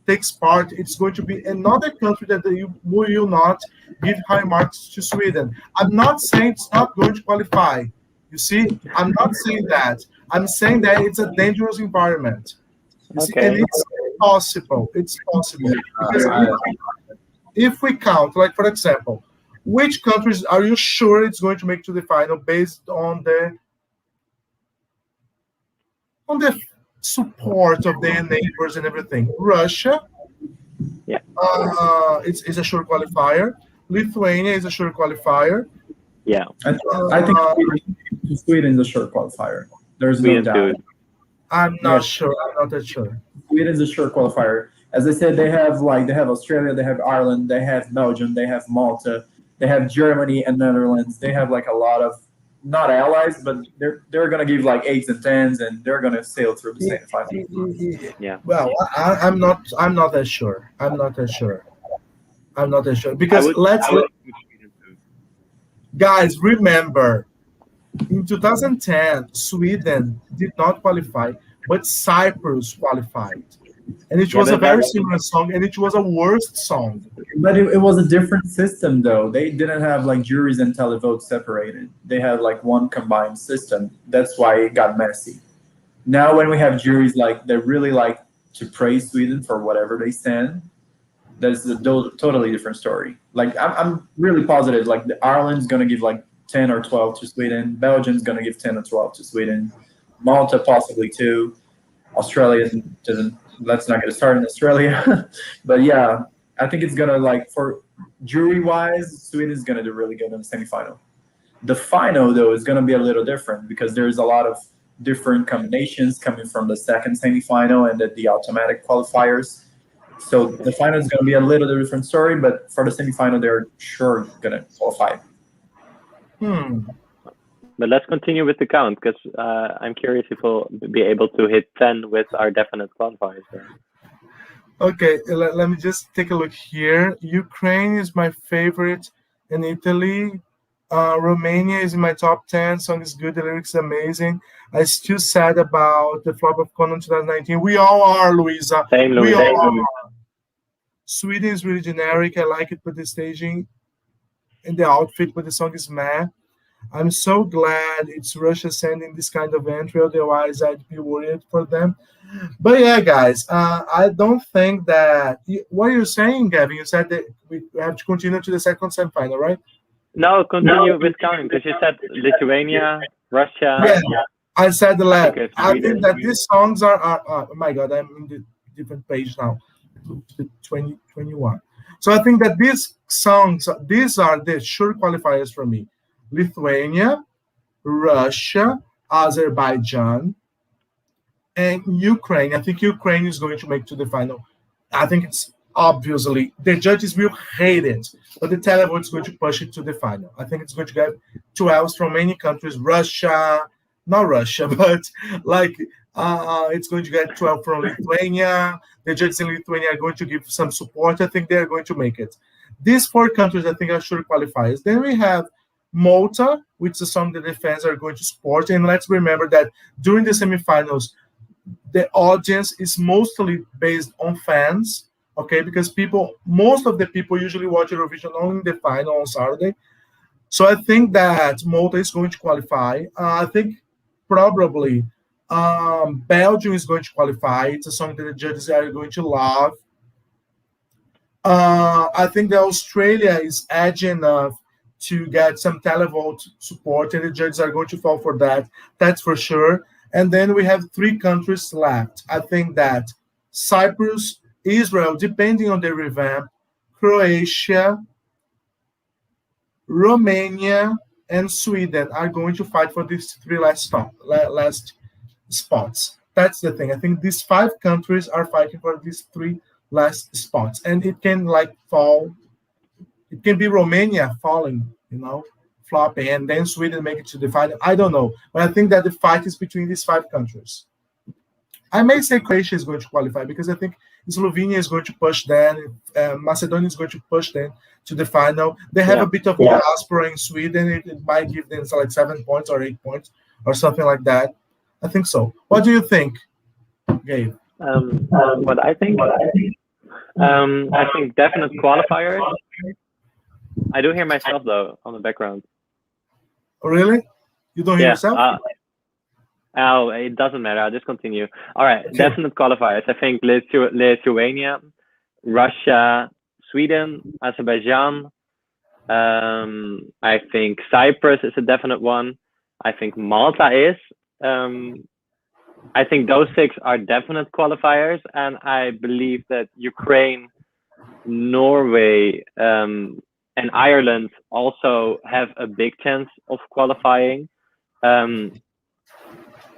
Speaker 1: takes part, it's going to be another country that you will not give high marks to Sweden. I'm not saying it's not going to qualify. You see, I'm not saying that. I'm saying that it's a dangerous environment. You see, and
Speaker 2: Okay.
Speaker 1: it's possible. It's possible because
Speaker 3: I,
Speaker 1: if we count, like for example, which countries are you sure it's going to make to the final based on the support of their neighbors and everything? Russia,
Speaker 2: Yeah.
Speaker 1: it's a sure qualifier. Lithuania is a sure qualifier.
Speaker 2: Yeah.
Speaker 3: I think
Speaker 1: Uh,
Speaker 3: Sweden is a sure qualifier. There's no
Speaker 2: Sweden
Speaker 3: doubt.
Speaker 2: too.
Speaker 1: I'm not
Speaker 3: Yes.
Speaker 1: sure. I'm not that sure.
Speaker 3: Sweden is a sure qualifier. As I said, they have Australia, they have Ireland, they have Belgium, they have Malta, they have Germany and Netherlands. They have like a lot of not allies, but they're gonna give like eights and tens, and they're gonna sail through the semifinals.
Speaker 2: Yeah.
Speaker 1: Well, I'm not. I'm not that sure. I'm not that sure. I'm not that sure
Speaker 2: I
Speaker 1: because
Speaker 2: would.
Speaker 1: let's
Speaker 2: I would put Sweden too.
Speaker 1: guys remember in 2010 Sweden did not qualify, but Cyprus qualified, and it
Speaker 2: Yeah,
Speaker 1: was a
Speaker 2: but that
Speaker 1: very
Speaker 2: was
Speaker 1: similar song, and it was a worst song.
Speaker 3: But it was a different system, though. They didn't have like juries and televotes separated. They had like one combined system. That's why it got messy. Now, when we have juries like they really like to praise Sweden for whatever they stand, that's a totally different story. Like I'm really positive. Like Ireland's gonna give like 10 or 12 to Sweden. Belgium's gonna give 10 or 12 to Sweden. Malta possibly too. Australia doesn't. Let's not get started in Australia. But yeah, I think it's gonna like for jury wise, Sweden's gonna do really good in the semifinal. The final though is gonna be a little different because there's a lot of different combinations coming from the second semifinal and the automatic qualifiers. So the final is gonna be a little different story, but for the semifinal, they're sure gonna qualify.
Speaker 1: Hmm.
Speaker 2: But let's continue with the count because I'm curious if we'll be able to hit 10 with our definite qualifiers. There.
Speaker 1: Okay, let me just take a look here. Ukraine is my favorite, and Italy. Romania is in my top 10. Song is good, the lyrics amazing. I still sad about the flop of Conan 2019. We all are, Luisa.
Speaker 2: Same,
Speaker 1: We
Speaker 2: Louis.
Speaker 1: all are. Sweden is really generic. I like it, but the staging and the outfit, but the song is meh. I'm so glad it's Russia sending this kind of entry. Otherwise, I'd be worried for them. But yeah, guys, I don't think that. What are you saying, Gavin? You said that we have to continue to the second semifinal, right?
Speaker 2: No, continue with counting because you said Lithuania, Russia.
Speaker 1: Yeah, I said the last.
Speaker 2: Okay,
Speaker 1: I
Speaker 2: Sweden.
Speaker 1: think that these songs are oh my god, I'm in the different page now, the 2021. So I think that these songs, these are the sure qualifiers for me. Lithuania, Russia, Azerbaijan, and Ukraine. I think Ukraine is going to make to the final. I think it's obviously the judges will hate it, but the televote is going to push it to the final. I think it's going to get 12 from many countries. Russia, not Russia, but like it's going to get 12 from Lithuania. The judges in Lithuania are going to give some support. I think they're going to make it. These four countries, I think, are sure qualifiers. Then we have Malta, which is some that the fans are going to support. And let's remember that during the semifinals, the audience is mostly based on fans, okay? Because most of the people usually watch Eurovision only in the final on Saturday. So I think that Malta is going to qualify. I think probably Belgium is going to qualify. It's a song that the judges are going to love. I think that Australia is edgy enough to get some televote support, and the judges are going to fall for that. That's for sure. And then we have three countries left. I think that Cyprus, Israel, depending on the revamp, Croatia, Romania, and Sweden are going to fight for these three last spots. That's the thing. I think these five countries are fighting for these three last spots, and it can like fall. It can be Romania falling, flopping, and then Sweden make it to the final. I don't know, but I think that the fight is between these five countries. I may say Croatia is going to qualify because I think Slovenia is going to push them. Macedonia is going to push them to the final. They have a bit of diaspora in Sweden. It might give them like 7 points or 8 points or something like that. I think so. What do you think, Gabe?
Speaker 2: What I think, I think definite qualifiers. I do hear myself though on the background.
Speaker 1: Oh, really? You don't hear yourself?
Speaker 2: Oh, it doesn't matter. I'll just continue. All right, okay. Definite qualifiers. I think Lithuania, Russia, Sweden, Azerbaijan. I think Cyprus is a definite one. I think Malta is. I think those 6 are definite qualifiers, and I believe that Ukraine, Norway, and Ireland also have a big chance of qualifying.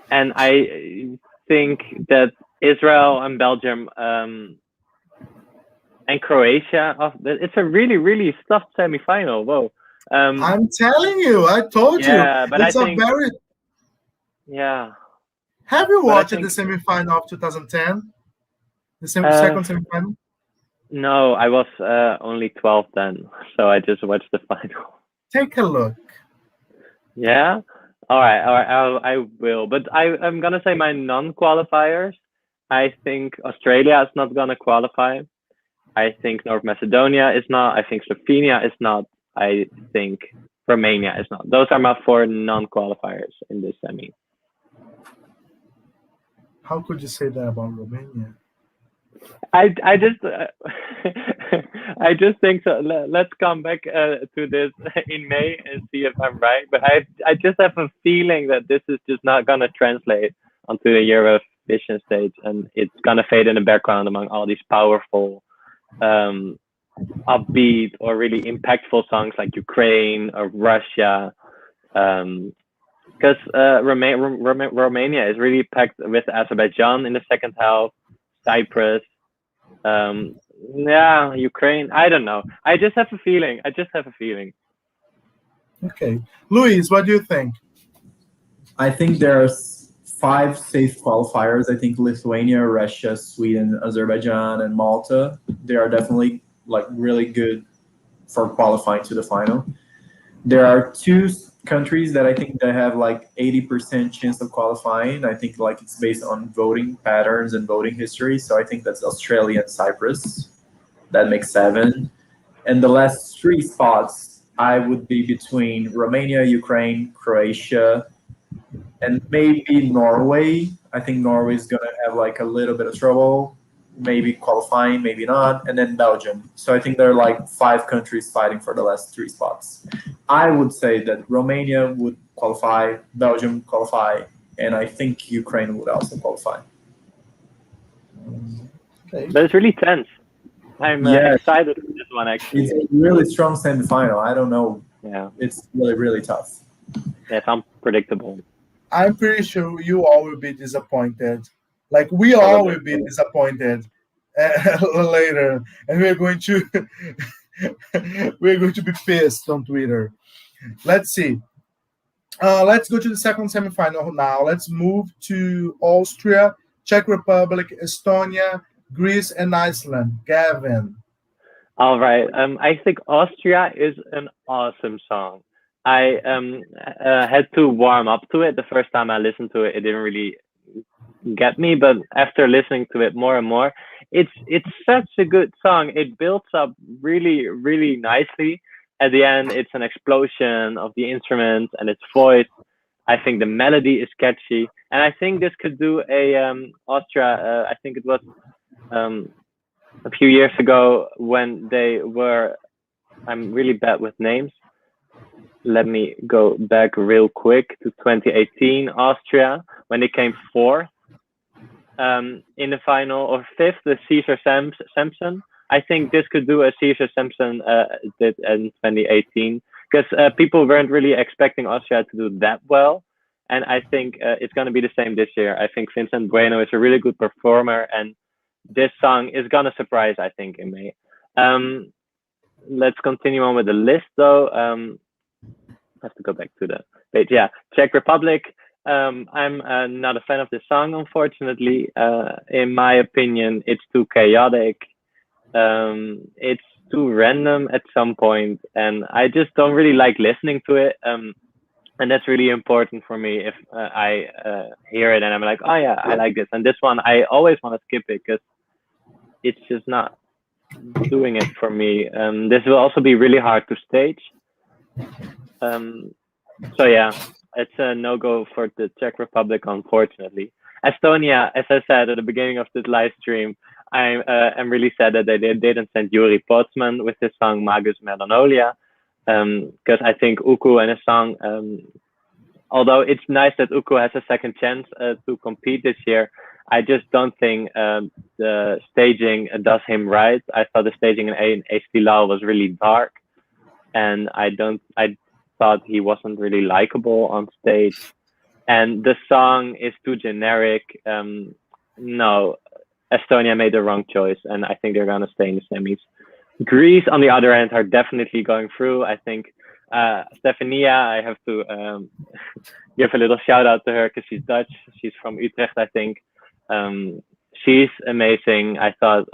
Speaker 2: And I think that Israel and Belgium and Croatia, it's a really, really stuffed semifinal. Whoa.
Speaker 1: I'm telling you, I told you.
Speaker 2: But
Speaker 1: it's very...
Speaker 2: Yeah.
Speaker 1: Have you watched the semifinal of 2010? The second semifinal?
Speaker 2: No, I was only 12 then, so I just watched the final.
Speaker 1: Take a look.
Speaker 2: Yeah? All right, I will. But I'm going to say my non-qualifiers. I think Australia is not going to qualify. I think North Macedonia is not. I think Slovenia is not. I think Romania is not. Those are my 4 non-qualifiers in this semi.
Speaker 1: How could you say that about Romania?
Speaker 2: I just I just think so. Let's come back to this in May and see if I'm right. But I just have a feeling that this is just not gonna translate onto the Eurovision stage, and it's gonna fade in the background among all these powerful, upbeat or really impactful songs like Ukraine or Russia. Because Romania is really packed with Azerbaijan in the second half, Cyprus. Ukraine. I don't know. I just have a feeling.
Speaker 1: Okay. Luis, what do you think?
Speaker 3: I think there's 5 safe qualifiers. I think Lithuania, Russia, Sweden, Azerbaijan, and Malta. They are definitely like really good for qualifying to the final. There are 2 countries that I think they have like 80% chance of qualifying. I think like it's based on voting patterns and voting history. So I think that's Australia and Cyprus. That makes 7. And the last 3 spots, I would be between Romania, Ukraine, Croatia, and maybe Norway. I think Norway is going to have like a little bit of trouble, maybe qualifying, maybe not, and then Belgium. So I think there are like 5 countries fighting for the last 3 spots. I would say that Romania would qualify, Belgium qualify, and I think Ukraine would also qualify.
Speaker 1: Okay.
Speaker 2: But it's really tense. I'm excited for this one, actually.
Speaker 3: It's a really strong semifinal. I don't know.
Speaker 2: Yeah.
Speaker 3: It's really, really tough.
Speaker 2: Yeah, it's unpredictable.
Speaker 1: I'm pretty sure you all will be disappointed. Like we all will be disappointed later, and we're going to be pissed on Twitter. Let's see. Let's go to the second semifinal now. Let's move to Austria, Czech Republic, Estonia, Greece, and Iceland. Gavin.
Speaker 2: All right. I think Austria is an awesome song. I had to warm up to it. The first time I listened to it, it didn't really get me, but after listening to it more and more, it's such a good song. It builds up really, really nicely. At the end, it's an explosion of the instruments and its voice. I think the melody is catchy, and I think this could do a Austria. I think it was a few years ago when they were. I'm really bad with names. Let me go back real quick to 2018 Austria when they came 4th in the final, or 5th, the Caesar Sampson. I think this could do a Caesar Sampson did in 2018, because people weren't really expecting Austria to do that well. And I think it's going to be the same this year. I think Vincent Bueno is a really good performer, and this song is gonna surprise, I think, in May. Um, let's continue on with the list, though. I have to go back to the page. Yeah, Czech Republic. I'm not a fan of this song, unfortunately. In my opinion, it's too chaotic. It's too random at some point, and I just don't really like listening to it. And that's really important for me if I hear it and I'm like, oh yeah, I like this. And this one, I always want to skip it because it's just not doing it for me. This will also be really hard to stage. Um, so yeah, it's a no-go for the Czech Republic, unfortunately. Estonia, as I said at the beginning of this live stream, I am really sad that they didn't send Yuri Potsman with his song Magus Melanolia, because I think Uku and his song, although it's nice that Uku has a second chance to compete this year, I just don't think the staging does him right. I thought the staging in Estilal was really dark, and I thought he wasn't really likable on stage. And the song is too generic. No, Estonia made the wrong choice, and I think they're gonna stay in the semis. Greece, on the other hand, are definitely going through. I think Stefania, I have to give a little shout out to her because she's Dutch. She's from Utrecht, I think. She's amazing. I thought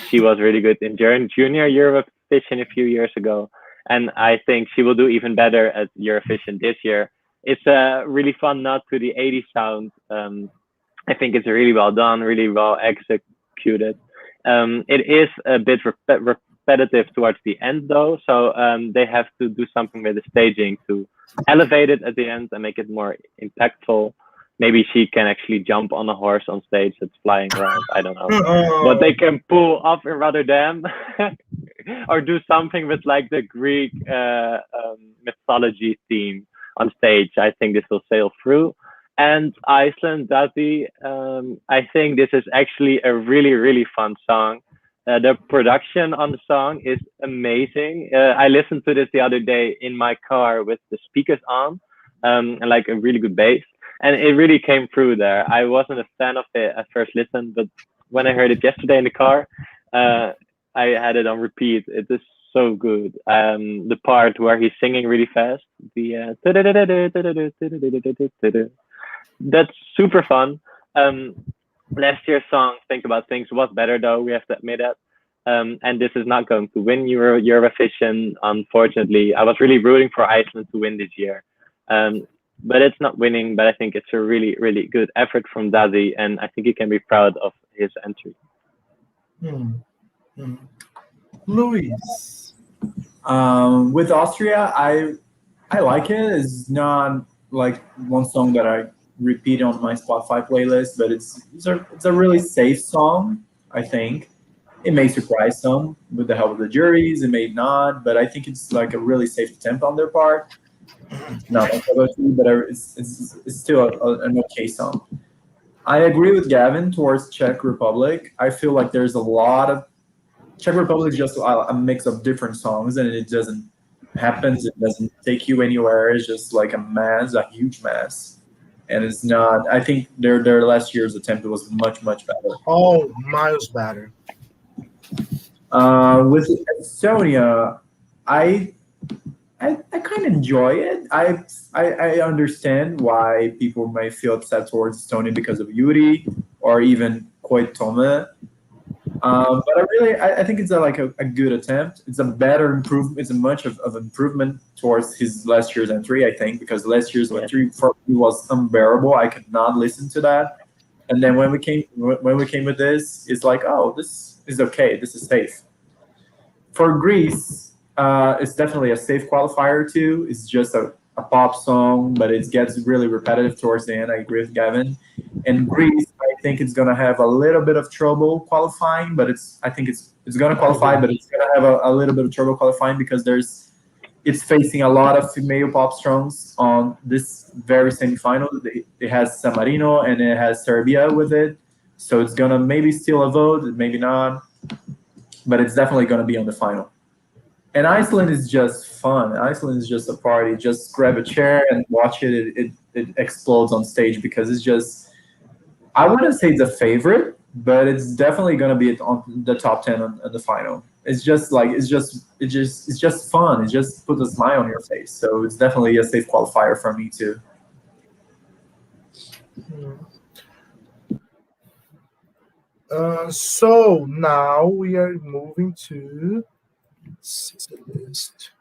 Speaker 2: she was really good in Junior Eurovision a few years ago, and I think she will do even better at Eurovision this year. It's a really fun nod to the 80s sound. I think it's really well done, really well executed. It is a bit repetitive towards the end, though, so they have to do something with the staging to elevate it at the end and make it more impactful. Maybe she can actually jump on a horse on stage that's flying around. I don't know. But they can pull up in Rotterdam or do something with like the Greek mythology theme on stage. I think this will sail through. And Iceland, Dati, I think this is actually a really, really fun song. The production on the song is amazing. I listened to this the other day in my car with the speakers on, and like a really good bass. And it really came through there. I wasn't a fan of it at first listen, but when I heard it yesterday in the car, I had it on repeat. It is so good. The part where he's singing really fast, the that's super fun. Last year's song, Think About Things, was better though, we have to admit that. And this is not going to win Eurovision, unfortunately. I was really rooting for Iceland to win this year. But it's not winning, but I think it's a really, really good effort from Dadi, and I think he can be proud of his entry.
Speaker 1: Luis.
Speaker 3: With Austria, I like it. It's not like one song that I repeat on my Spotify playlist, but it's a really safe song. I think it may surprise some with the help of the juries. It may not, but I think it's like a really safe attempt on their part. Not like but it's still an okay song. I agree with Gavin towards Czech Republic. I feel like there's a lot of Czech Republic is just a mix of different songs, and it doesn't happen. It doesn't take you anywhere. It's just like a huge mess, and it's not. I think their last year's attempt was much better.
Speaker 1: Oh, miles better.
Speaker 3: With Estonia, I kind of enjoy it. I understand why people may feel upset towards Estonia because of Yuri or even Koitome. But I think it's a good attempt. It's a better improvement. It's a much of improvement towards his last year's entry, I think, because last year's entry for me was unbearable. I could not listen to that. And then when we came with this, it's like, oh, this is okay. This is safe. For Greece, it's definitely a safe qualifier too. It's just a pop song, but it gets really repetitive towards the end. I agree with Gavin. And Greece, I think it's gonna have a little bit of trouble qualifying, but I think it's gonna qualify, but it's gonna have a little bit of trouble qualifying because it's facing a lot of female pop songs on this very semifinal. It has San Marino and it has Serbia with it, so it's gonna maybe steal a vote, maybe not, but it's definitely gonna be on the final. And Iceland is just fun. Iceland is just a party. Just grab a chair and watch it. It explodes on stage because it's just, I wouldn't say it's a favorite, but it's definitely gonna be on the top 10 on the final. It's just like it's just fun. It just puts a smile on your face. So it's definitely a safe qualifier for me too.
Speaker 1: So now we are moving to the list.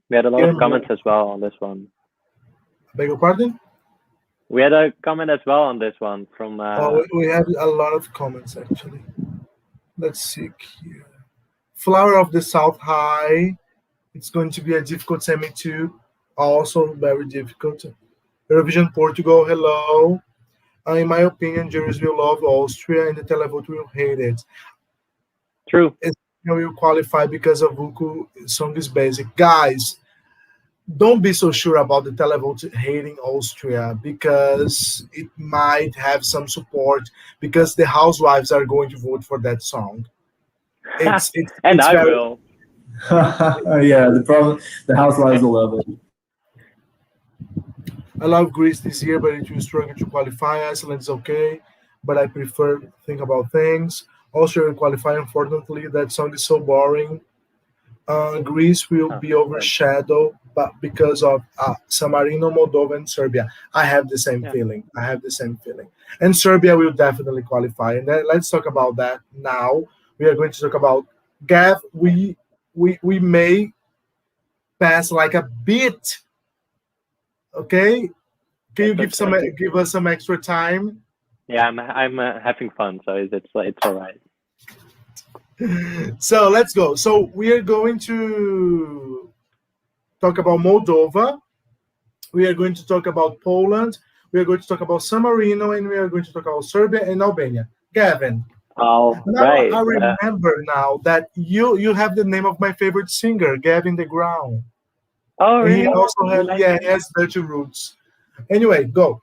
Speaker 2: We had a lot
Speaker 1: Yeah,
Speaker 2: of comments as well on this one.
Speaker 1: beg your pardon?
Speaker 2: We had a comment as well on this one from.
Speaker 1: Oh, we had a lot of comments actually. Let's see here. Flower of the South High. It's going to be a difficult semi too. Also very difficult. Eurovision Portugal. Hello. In my opinion, jurors will love Austria and the televote will hate it.
Speaker 2: True.
Speaker 1: Will qualify because of Vuku song is basic. Guys, don't be so sure about the televote hating Austria because it might have some support because the housewives are going to vote for that song.
Speaker 2: And
Speaker 1: it's
Speaker 2: I
Speaker 1: very,
Speaker 2: will.
Speaker 3: Yeah, the housewives will love it.
Speaker 1: I love Greece this year, but it will struggle to qualify. Iceland is okay, but I prefer to think about things. Austria will qualify. Unfortunately, that song is so boring. Greece will be overshadowed, but because of San Marino, Moldova, and Serbia, I have the same
Speaker 2: Yeah.
Speaker 1: feeling. I have the same feeling, and Serbia will definitely qualify. And then let's talk about that now. We are going to talk about Gav. We may pass like a bit. Okay, can you
Speaker 2: That's
Speaker 1: give
Speaker 2: okay.
Speaker 1: give us some extra time?
Speaker 2: Yeah, I'm having fun, so it's all right.
Speaker 1: So let's go. So we are going to talk about Moldova. We are going to talk about Poland. We are going to talk about San Marino, and we are going to talk about Serbia and Albania. Gavin,
Speaker 2: All
Speaker 1: now
Speaker 2: right.
Speaker 1: I remember now that you have the name of my favorite singer, Gavin de Grauw.
Speaker 2: Oh,
Speaker 1: And he
Speaker 2: really?
Speaker 1: also
Speaker 2: You
Speaker 1: has
Speaker 2: like
Speaker 1: he has Dutch roots. Anyway, go.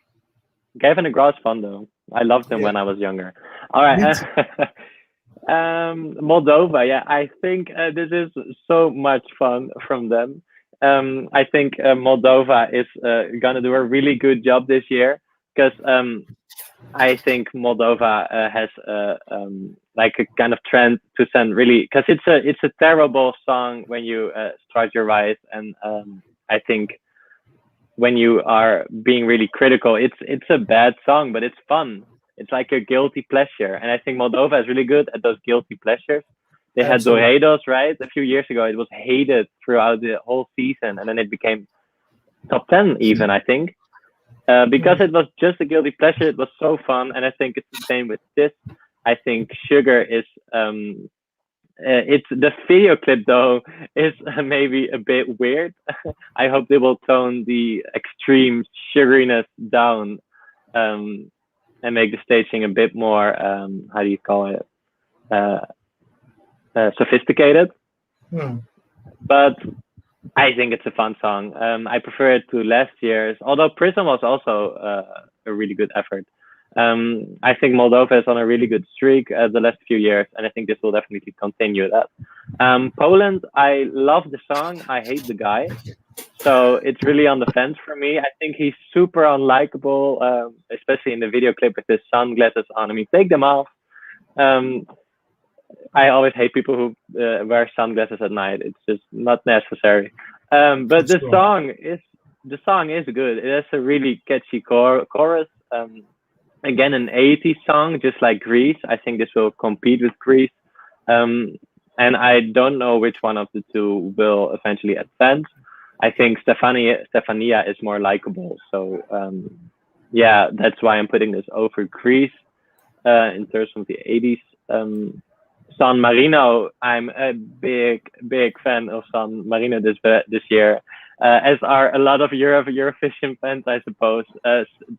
Speaker 2: Gavin DeGraw's fun though. I loved him
Speaker 1: Yeah,
Speaker 2: when I was younger. All
Speaker 1: me
Speaker 2: right.
Speaker 1: too.
Speaker 2: Moldova. Yeah, I think this is so much fun from them. I think Moldova is gonna do a really good job this year because I think Moldova has like a kind of trend to send really because it's a terrible song when you start your rise, and I think when you are being really critical, it's a bad song, but it's fun. It's like a guilty pleasure, and I think Moldova is really good at those guilty pleasures. They had
Speaker 1: Absolutely.
Speaker 2: Doredos, right? A few years ago, it was hated throughout the whole season, and then it became top 10 even, I think. Because it was just a guilty pleasure, it was so fun, and I think it's the same with this. I think Sugar is it's the video clip though is maybe a bit weird. I hope they will tone the extreme sugariness down and make the staging a bit more how do you call it uh, sophisticated.
Speaker 1: Hmm.
Speaker 2: But I think it's a fun song. I prefer it to last year's, although Prism was also a really good effort. I think Moldova is on a really good streak the last few years, and I think this will definitely continue that. Poland, I love the song. I hate the guy. So it's really on the fence for me. I think he's super unlikable, especially in the video clip with his sunglasses on. I mean, take them off. Um, I always hate people who wear sunglasses at night. It's just not necessary. But
Speaker 1: That's true.
Speaker 2: the song is good. It has a really catchy chorus. Again, an 80s song, just like Greece. I think this will compete with Greece. And I don't know which one of the two will eventually advance. I think Stefania is more likable. So yeah, that's why I'm putting this over Greece in terms of the 80s. San Marino, I'm a big fan of San Marino this year, as are a lot of Eurovision fans, I suppose.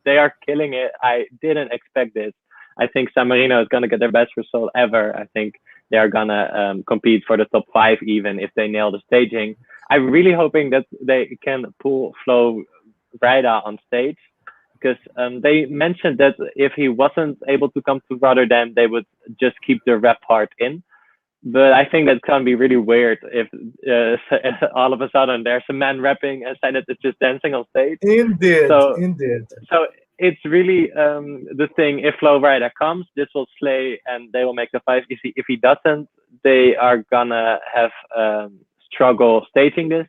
Speaker 2: They are killing it. I didn't expect this. I think San Marino is going to get their best result ever. I think they are going to compete for the top 5 even if they nail the staging. I'm really hoping that they can pull Flo Rida on stage because they mentioned that if he wasn't able to come to Rotterdam, they would just keep the rap part in. But I think that's gonna be really weird if all of a sudden there's a man rapping and Senate is just dancing on stage.
Speaker 1: Indeed,
Speaker 2: So
Speaker 1: indeed.
Speaker 2: so it's really the thing. If Flowrider comes, this will slay, and they will make the five. If he doesn't, they are gonna have struggle staging this.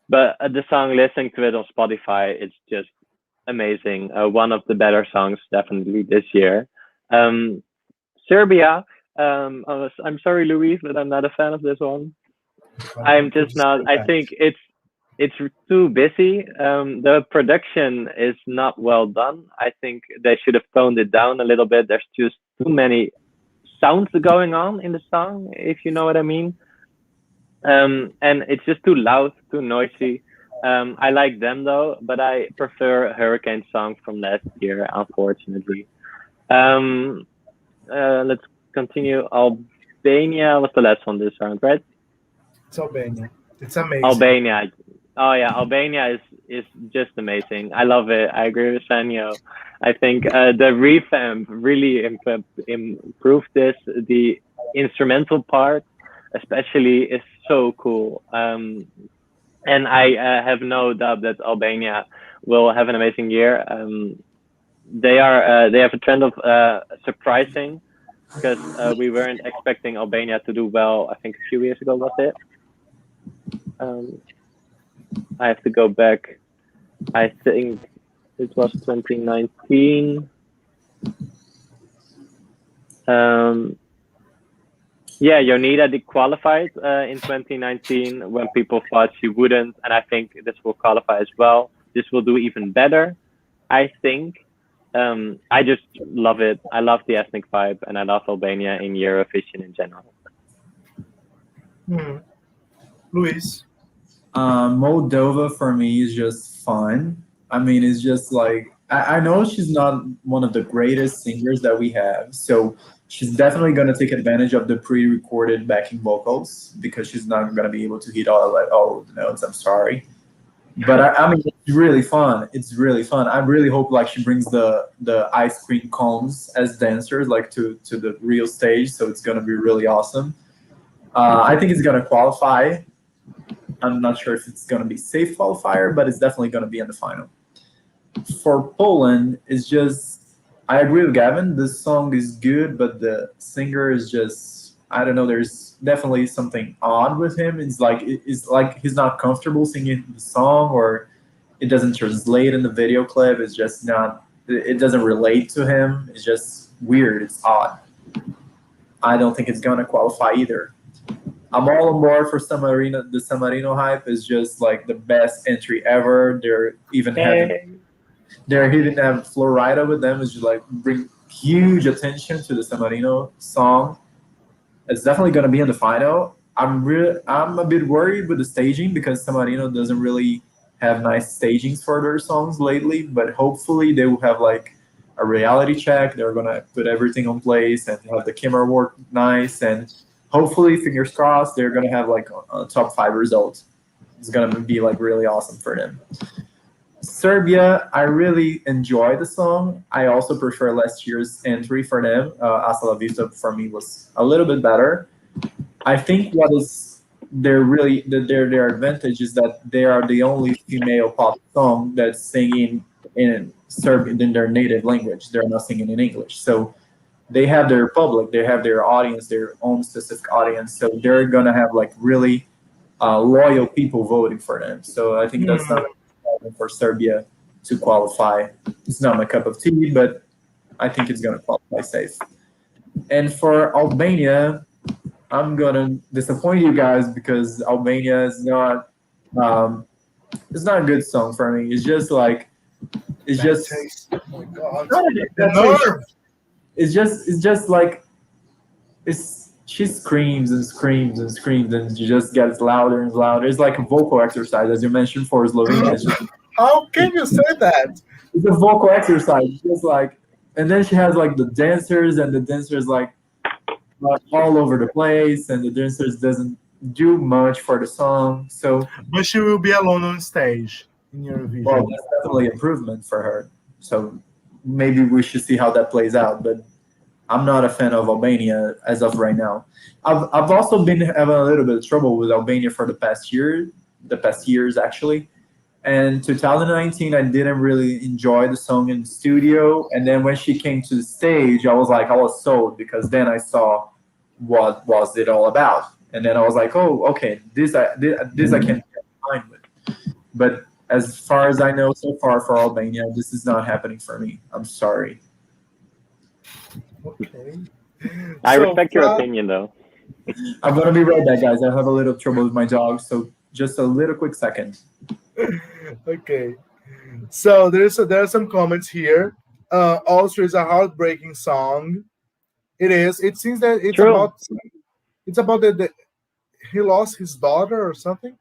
Speaker 2: But the song, listening to it on Spotify, it's just amazing. One of the better songs, definitely this year. Um, Serbia. I'm sorry, Louise, but I'm not a fan of this one. I'm
Speaker 1: Could
Speaker 2: just
Speaker 1: you say
Speaker 2: not. I
Speaker 1: that?
Speaker 2: think it's too busy. The production is not well done. I think they should have toned it down a little bit. There's just too many sounds going on in the song, if you know what I mean. And it's just too loud, too noisy. I like them though, but I prefer Hurricane song from last year, unfortunately. Um, let's continue. Albania was the last one this round, right?
Speaker 1: It's Albania. It's amazing.
Speaker 2: Albania. Oh yeah, Albania is just amazing. I love it. I agree with Sanyo. I think the revamp really improved this. The instrumental part, especially, is so cool. And I have no doubt that Albania will have an amazing year. They have a trend of surprising because we weren't expecting Albania to do well. I think a few years ago was it. Um, I have to go back. I think it was 2019. Um, yeah, Jonida did qualified in 2019 when people thought she wouldn't, and I think this will qualify as well. This will do even better, I think. I just love it. I love the ethnic vibe, and I love Albania in Eurovision in general.
Speaker 1: Hmm. Luis.
Speaker 3: Moldova for me is just fun. I mean, it's just like I know she's not one of the greatest singers that we have, so she's definitely gonna take advantage of the pre-recorded backing vocals because she's not gonna be able to hit all of the notes. I'm sorry, but I mean, it's really fun. It's really fun. I really hope like she brings the ice cream cones as dancers like to the real stage, so it's gonna be really awesome. I think it's gonna qualify. I'm not sure if it's going to be safe qualifier, but it's definitely going to be in the final. For Poland, it's just I agree with Gavin. This song is good, but the singer is just I don't know. There's definitely something odd with him. It's like he's not comfortable singing the song, or it doesn't translate in the video clip. It's just not. It doesn't relate to him. It's just weird. It's odd. I don't think it's going to qualify either. I'm all on board for San Marino. The San Marino hype is just like the best entry ever.
Speaker 2: Hey.
Speaker 3: They're even having Florida with them is just like bring huge attention to the San Marino song. It's definitely gonna be in the final. I'm a bit worried with the staging because San Marino doesn't really have nice stagings for their songs lately, but hopefully they will have like a reality check. They're gonna put everything on place and have the camera work nice and hopefully, fingers crossed, they're gonna have like a top five result. It's gonna be like really awesome for them. Serbia, I really enjoy the song. I also prefer last year's entry for them. Hasta la Vista for me was a little bit better. I think what is their advantage is that they are the only female pop song that's singing in Serbian in their native language. They're not singing in English, so they have their public, they have their audience, their own specific audience. So they're gonna have like really loyal people voting for them. So I think that's not
Speaker 1: Hmm.
Speaker 3: a problem for Serbia to qualify. It's not my cup of tea, but I think it's gonna qualify safe. And for Albania, I'm gonna disappoint you guys because Albania is not. Um, it's not a good song for me. It's just like it's
Speaker 1: Bad
Speaker 3: just
Speaker 1: taste. Oh my god.
Speaker 3: not
Speaker 1: The
Speaker 3: that taste.
Speaker 1: nerve.
Speaker 3: It's just like it's she screams and screams and screams and she just gets louder and louder. It's like a vocal exercise, as you mentioned for Slovenia.
Speaker 1: How can you say that?
Speaker 3: It's a vocal exercise. It's just like, and then she has like the dancers, and the dancers like all over the place, and the dancers doesn't do much for the song. So,
Speaker 1: But she will be alone on stage in
Speaker 3: well,
Speaker 1: Eurovision.
Speaker 3: that's definitely improvement for her. So maybe we should see how that plays out. But I'm not a fan of Albania as of right now. I've also been having a little bit of trouble with Albania for the past years actually. And 2019, I didn't really enjoy the song in the studio. And then when she came to the stage, I was sold because then I saw what was it all about. And then I was like, oh, okay, this I can get behind with. But as far as I know, so far for Albania, this is not happening for me. I'm sorry.
Speaker 1: Okay.
Speaker 2: I
Speaker 1: So,
Speaker 2: respect your opinion, though.
Speaker 3: I'm gonna be right back, guys. I have a little trouble with my dog, so just a little quick second.
Speaker 1: okay. So there are some comments here. Also, it's a heartbreaking song. It is. It seems that
Speaker 2: True.
Speaker 1: it's about the he lost his daughter or something.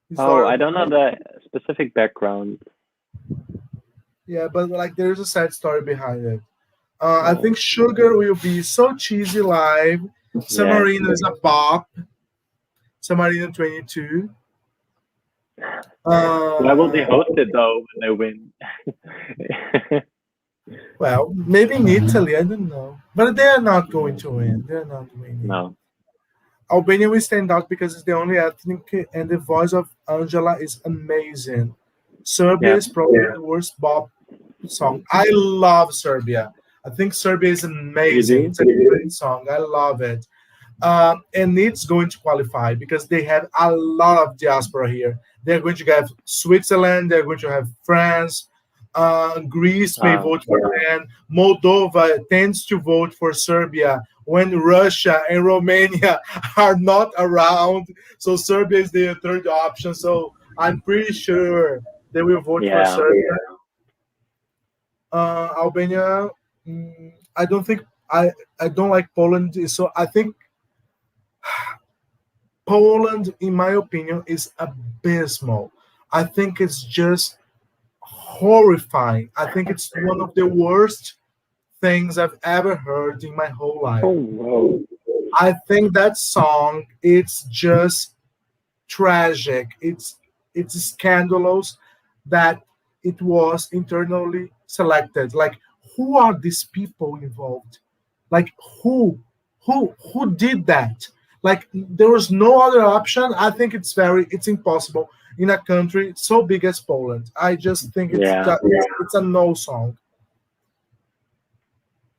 Speaker 1: His
Speaker 2: Oh,
Speaker 1: daughter
Speaker 2: I don't know
Speaker 1: died.
Speaker 2: the specific background.
Speaker 1: Yeah, but like there's a sad story behind it. I
Speaker 2: Oh,
Speaker 1: think Sugar will be so cheesy live. San
Speaker 2: yes.
Speaker 1: Marino is a bop. San Marino 22.
Speaker 2: Why will they
Speaker 1: Uh,
Speaker 2: host it though when they win?
Speaker 1: well, maybe in Italy, I don't know. But they are not going to win. They're not winning.
Speaker 2: No.
Speaker 1: Albania will stand out because it's the only ethnic and the voice of Angela is amazing. Serbia
Speaker 2: Yeah.
Speaker 1: is probably the worst bop song. I love Serbia. I think Serbia is
Speaker 2: You
Speaker 1: amazing.
Speaker 2: do?
Speaker 1: It's a great song. I love it. And it's going to qualify because they have a lot of diaspora here. They're going to have Switzerland, they're going to have France, Greece may
Speaker 2: Uh,
Speaker 1: vote for them. Moldova tends to vote for Serbia when Russia and Romania are not around. So Serbia is their third option. So I'm pretty sure they will vote for
Speaker 2: yeah.
Speaker 1: Serbia. Albania, I don't think I don't like Poland. So I think Poland, in my opinion, is abysmal. I think it's just horrifying. I think it's one of the worst things I've ever heard in my whole life.
Speaker 2: Oh, whoa.
Speaker 1: I think that song it's just tragic. It's scandalous that it was internally selected. Like who are these people involved? Like who did that? Like there was no other option. I think it's impossible in a country so big as Poland. I just think
Speaker 2: Yeah.
Speaker 1: it's a no song.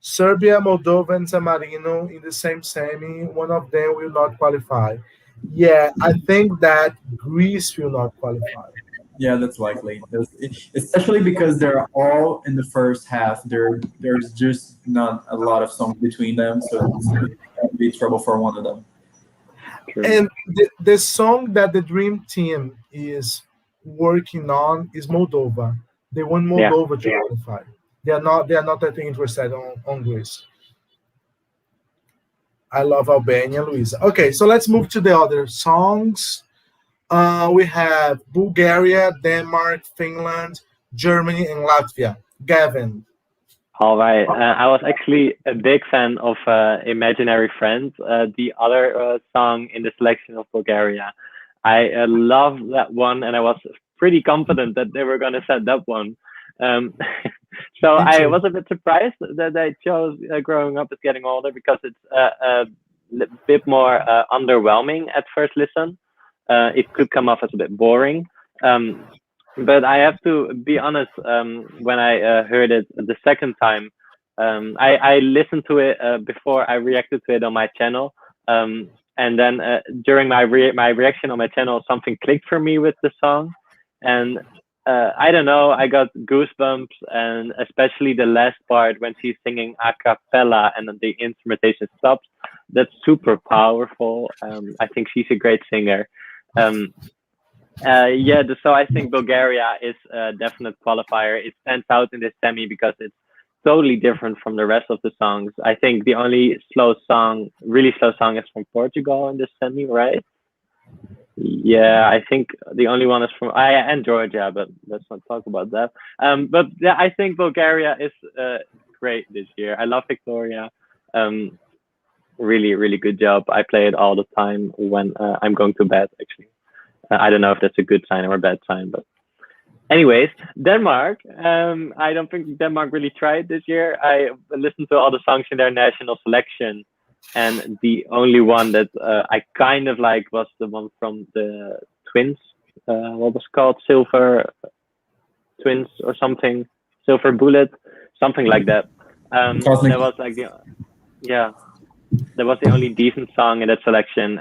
Speaker 1: Serbia, Moldova, and San Marino in the same semi. One of them will not qualify. Yeah, I think that Greece will not qualify.
Speaker 3: Yeah, that's likely. Especially because they're all in the first half. There's just not a lot of songs between them, so it's gonna be trouble for one of them.
Speaker 2: True.
Speaker 1: And the song that the Dream Team is working on is Moldova. They want
Speaker 2: Yeah.
Speaker 1: Moldova to qualify. They are not that interested on Greece. I love Albania, Luisa. Okay, so let's move to the other songs. We have Bulgaria, Denmark, Finland, Germany, and Latvia. Gavin.
Speaker 2: All right. I was actually a big fan of Imaginary Friends, the other song in the selection of Bulgaria. I love that one, and I was pretty confident that they were going to set that one. Um, so
Speaker 1: Me
Speaker 2: I
Speaker 1: too.
Speaker 2: was a bit surprised that they chose Growing Up is Getting Older because it's a bit more underwhelming at first listen. It could come off as a bit boring. Um, but I have to be honest. When I heard it the second time, I listened to it before I reacted to it on my channel, and then during my reaction on my channel, something clicked for me with the song, and I don't know, I got goosebumps, and especially the last part when she's singing a cappella and then the instrumentation stops. That's super powerful. I think she's a great singer. Um, yeah, so I think Bulgaria is a definite qualifier. It stands out in this semi because it's totally different from the rest of the songs. I think the only slow song, really slow song, is from Portugal in this semi, right? Yeah, I think the only one is from I and Georgia, but let's not talk about that. But yeah, I think Bulgaria is great this year. I love Victoria. Um, really, really good job. I play it all the time when I'm going to bed. Actually, I don't know if that's a good sign or a bad sign, but anyways, Denmark. I don't think Denmark really tried this year. I listened to all the songs in their national selection, and the only one that I kind of liked was the one from the twins. what was called Silver Twins or something, Silver Bullet, something like that.
Speaker 3: Cosmic.
Speaker 2: That was like yeah, that was the only decent song in that selection.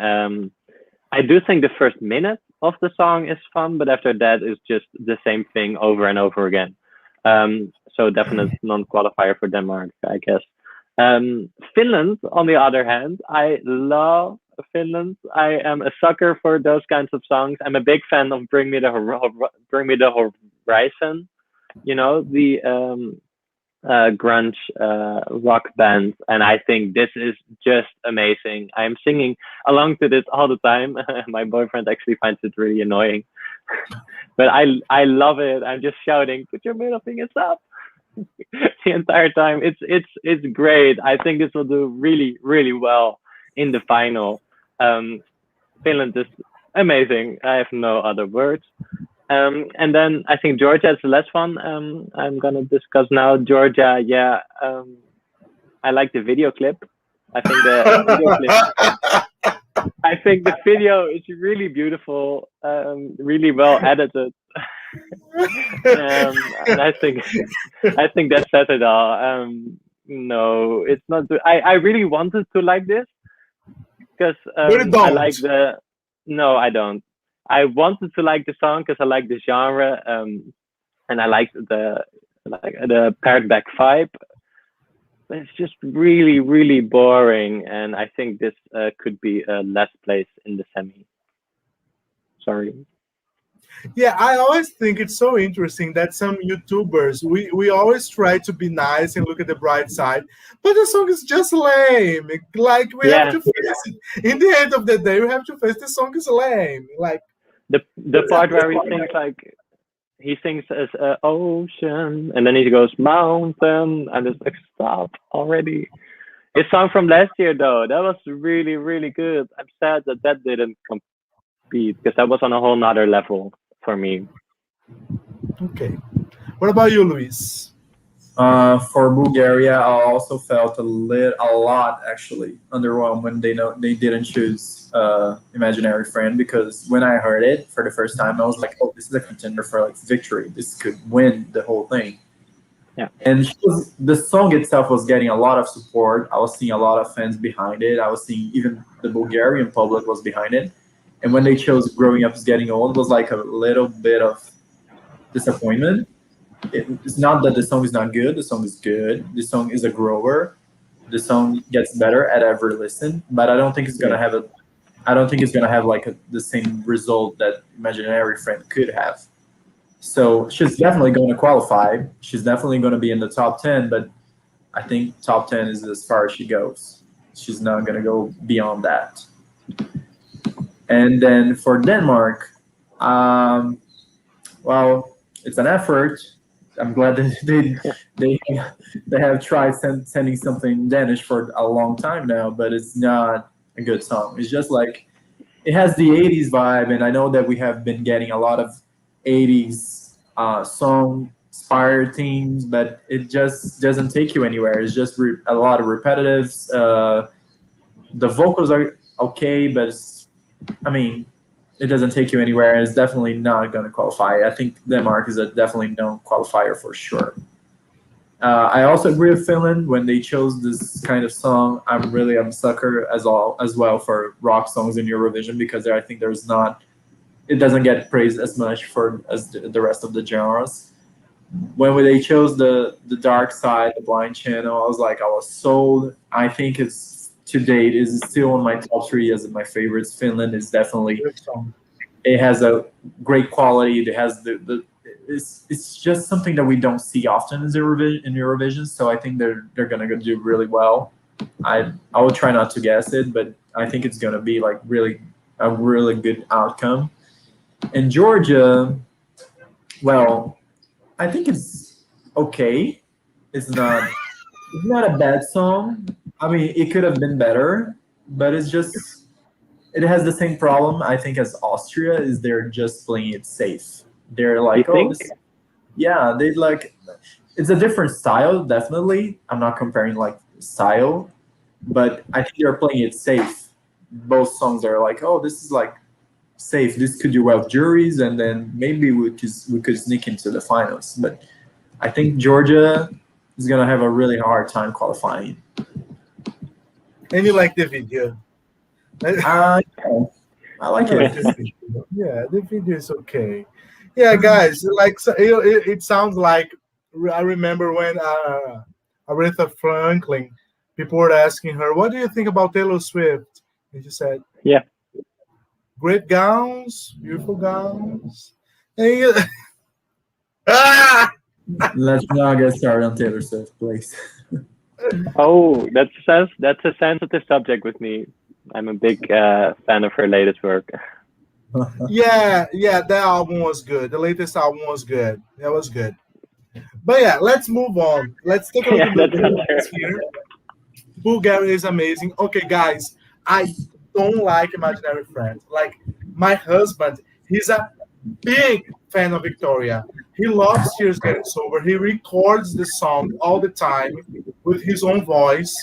Speaker 2: I do think the first minute of the song is fun, but after that it's just the same thing over and over again. So definite non-qualifier for Denmark, I guess. Finland, on the other hand, I love Finland. I am a sucker for those kinds of songs. I'm a big fan of Bring Me the Horizon. You know, the grunge rock band, and I think this is just amazing. I'm singing along to this all the time. My boyfriend actually finds it really annoying, but I love it. I'm just shouting, "Put your middle fingers up!" the entire time. It's great. I think this will do really well in the final. Finland is amazing. I have no other words. And then I think Georgia is the last one I'm gonna discuss now. Georgia, yeah. I like the video clip. I think the video clip. I think the video is really beautiful, really well edited. And I think that says it all. No, it's not. I really wanted to like this because
Speaker 1: But you
Speaker 2: I like
Speaker 1: don't.
Speaker 2: the. No, I don't. I wanted to like the song because I like the genre, and I like the pared back vibe. But it's just really boring, and I think this could be a last place in the semi. Sorry.
Speaker 1: Yeah, I always think it's so interesting that some YouTubers, we always try to be nice and look at the bright side, but the song is just lame. Like we have
Speaker 2: Yeah,
Speaker 1: to face it. In the end of the day, we have to face the song is lame. Like
Speaker 2: the part where he sings as ocean, and then he goes mountain, and it's like stop already. His song from last year though, that was really good. I'm sad that that didn't compete because that was on a whole nother level for me.
Speaker 1: okay. What about you, Luis?
Speaker 3: For Bulgaria, I also felt a lot actually underwhelmed when they didn't choose Imaginary Friend, because when I heard it for the first time, I was like, oh, this is a contender for like victory. This could win the whole thing.
Speaker 2: Yeah.
Speaker 3: And the song itself was getting a lot of support. I was seeing a lot of fans behind it. I was seeing even the Bulgarian public was behind it. And when they chose Growing Up is Getting Old, it was like a little bit of disappointment. It's not that the song is not good. The song is good. The song is a grower. The song gets better at every listen, but I don't think it's gonna have a. I don't think it's gonna have like the same result that Imaginary Friend could have. So she's definitely going to qualify. She's definitely going to be in the top 10, but I think top 10 is as far as she goes. She's not going to go beyond that. And then for Denmark, well, it's an effort. I'm glad that they have tried sending something Danish for a long time now, but it's not a good song. It's just like it has the 80s vibe, and I know that we have been getting a lot of 80s song inspired themes, but it just doesn't take you anywhere. It's just a lot of repetitives. The vocals are okay, but I mean, it doesn't take you anywhere, and it's definitely not going to qualify. I think Denmark is a definitely no qualifier for sure. I also agree with Finland when they chose this kind of song. I'm a sucker as well for rock songs in Eurovision, because I think it doesn't get praised as much as the rest of the genres. When they chose the Dark Side, the Blind Channel, I was sold. I think it's to date is still on my top 3 as my favorites. Finland is definitely, it has a great quality. It has it's just something that we don't see often in Eurovision. So I think they're gonna do really well. I will try not to guess it, but I think it's gonna be like a really good outcome. And Georgia, well, I think it's okay. It's not a bad song. I mean, it could have been better, but it has the same problem I think as Austria, is they're just playing it safe. They're
Speaker 2: You
Speaker 3: like, oh,
Speaker 2: think?
Speaker 3: yeah, they like, it's a different style, definitely. I'm not comparing like style, but I think they're playing it safe. Both songs are like, oh, this is like safe. This could do well juries, and then maybe we could sneak into the finals. But I think Georgia is gonna have a really hard time qualifying.
Speaker 1: And you like the video?
Speaker 3: Uh, yeah, I like
Speaker 1: I like
Speaker 3: it.
Speaker 1: the video. Yeah, the video is okay. Yeah, guys, like so it sounds like I remember when Aretha Franklin, people were asking her, "What do you think about Taylor Swift?" And she said,
Speaker 2: Yeah.
Speaker 1: "Great gowns, beautiful gowns." And you, ah!
Speaker 3: Let's not get started on Taylor Swift, please.
Speaker 2: Oh, that's a sensitive subject with me. I'm a big fan of her latest work.
Speaker 1: Yeah, yeah, that album was good. The latest album was good. That was good. But yeah, let's move on. Let's take a look
Speaker 2: Yeah,
Speaker 1: at the
Speaker 2: that's not
Speaker 1: lyrics here. Bulgaria is amazing. Okay, guys, I don't like Imaginary Friends. Like my husband, he's a big fan of Victoria. He loves Tears Getting Sober. He records the song all the time with his own voice.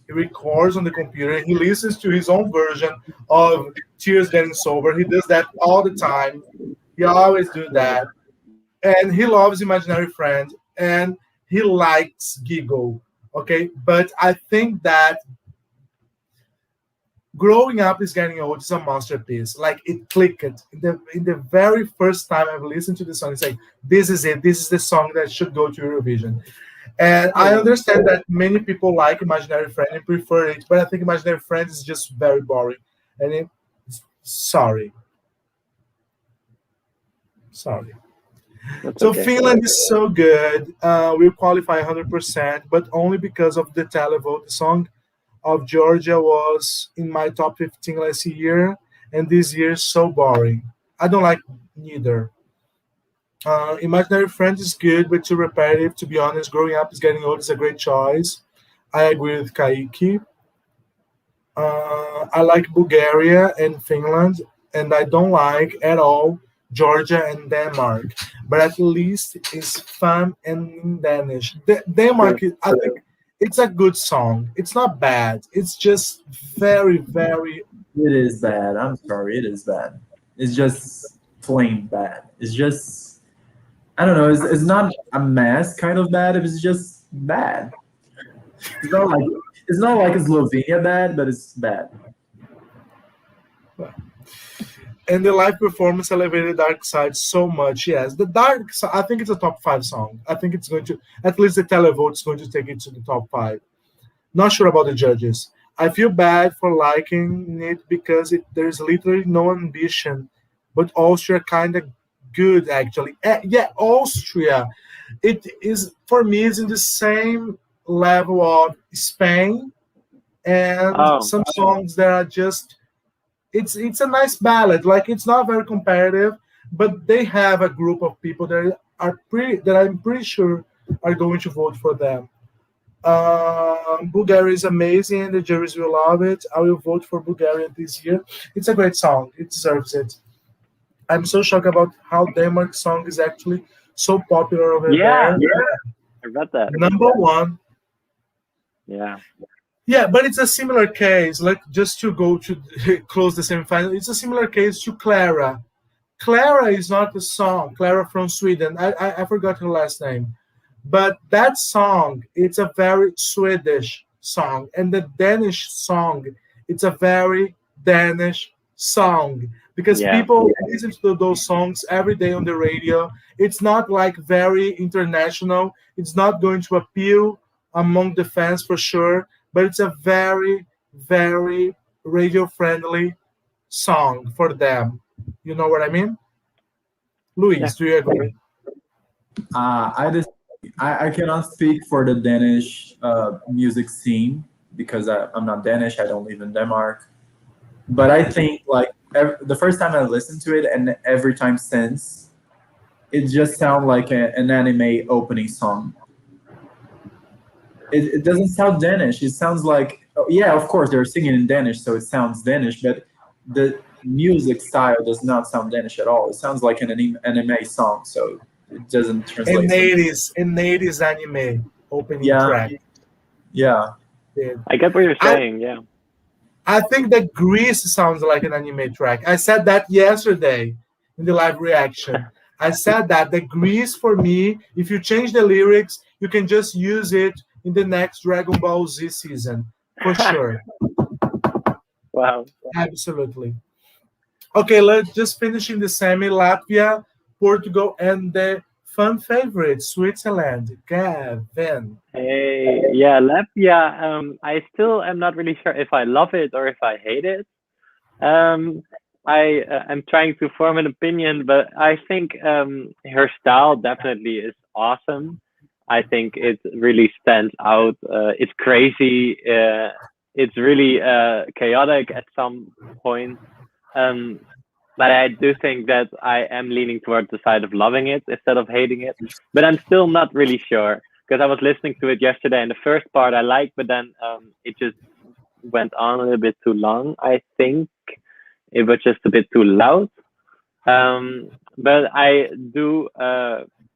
Speaker 1: He records on the computer. He listens to his own version of Tears Getting Sober. He does that all the time. He always do that. And he loves Imaginary Friend and he likes Giggle. Okay, but I think that growing up is getting old is a masterpiece. Like it clicked in the very first time I've listened to the song. It's like this is it. This is the song that should go to Eurovision. And I understand that many people like Imaginary Friend and prefer it, but I think Imaginary Friend is just very boring. And sorry, sorry.
Speaker 2: That's
Speaker 1: So
Speaker 2: okay.
Speaker 1: Finland is so good. We'll qualify 100%, but only because of the televote. The song of Georgia was in my top 15 last year, and this year is so boring. I don't like neither. Imaginary Friends is good, but too repetitive. To be honest, Growing Up is Getting Old is a great choice. I agree with Kaiki. I like Bulgaria and Finland, and I don't like at all Georgia and Denmark. But at least it's fun and in Danish. Denmark, I think it's a good song. It's not bad. It's just very, very.
Speaker 3: It is bad. I'm sorry. It is bad. It's just plain bad. It's just, I don't know. It's not a mess kind of bad. It's just bad. It's not like it's not like Slovenia bad, but it's bad.
Speaker 1: And the live performance elevated Dark Side so much. Yes, the Dark Side. I think it's a top five song. I think it's going to at least the televote is going to take it to the top five. Not sure about the judges. I feel bad for liking it because there's literally no ambition, but Austria kind of good actually. Yeah, Austria. It is for me. It's in the same level of Spain and
Speaker 2: Oh,
Speaker 1: some songs that are just it's a nice ballad. Like it's not very competitive, but they have a group of people that I'm pretty sure are going to vote for them. Bulgaria is amazing. The juries will love it. I will vote for Bulgaria this year. It's a great song. It deserves it. I'm so shocked about how Denmark song is actually so popular over
Speaker 2: yeah.
Speaker 1: there.
Speaker 2: I read that.
Speaker 1: Number one.
Speaker 2: Yeah.
Speaker 1: Yeah, but it's a similar case. Like just to go to close the semifinal, it's a similar case to Clara. Clara is not a song. Clara from Sweden. I forgot her last name, but that song it's a very Swedish song, and the Danish song it's a very Danish song because
Speaker 2: Yeah.
Speaker 1: people listen to those songs every day on the radio. It's not like very international. It's not going to appeal among the fans for sure, but it's a very, very radio friendly song for them. You know what I mean?
Speaker 2: Yeah.
Speaker 1: Luis, do you agree?
Speaker 3: I cannot speak for the Danish music scene because I'm not Danish. I don't live in Denmark. But I think like the first time I listened to it and every time since, it just sounds like an anime opening song. It doesn't sound Danish. It sounds like, oh, yeah, of course they're singing in Danish, so it sounds Danish, but the music style does not sound Danish at all. It sounds like an anime song, so it doesn't translate.
Speaker 1: In 80s anime opening
Speaker 3: Yeah.
Speaker 1: track.
Speaker 3: Yeah.
Speaker 1: Yeah.
Speaker 2: I get what you're saying. Yeah.
Speaker 1: I think that Grease sounds like an anime track. I said that yesterday in the live reaction. I said that the Grease for me, if you change the lyrics, you can just use it in the next Dragon Ball Z season for sure.
Speaker 2: Wow.
Speaker 1: Absolutely. Okay, let's just finish in the semi Latvia, Portugal, and the fan favorite Switzerland. Gavin.
Speaker 2: Hey, yeah, Latvia. I still am not really sure if I love it or if I hate it. Um, I am trying to form an opinion, but I think her style definitely is awesome. I think it really stands out. It's crazy. It's really chaotic at some point. Um, but I do think that I am leaning towards the side of loving it instead of hating it. But I'm still not really sure because I was listening to it yesterday, and the first part I liked, but then it just went on a little bit too long. I think it was just a bit too loud. But I do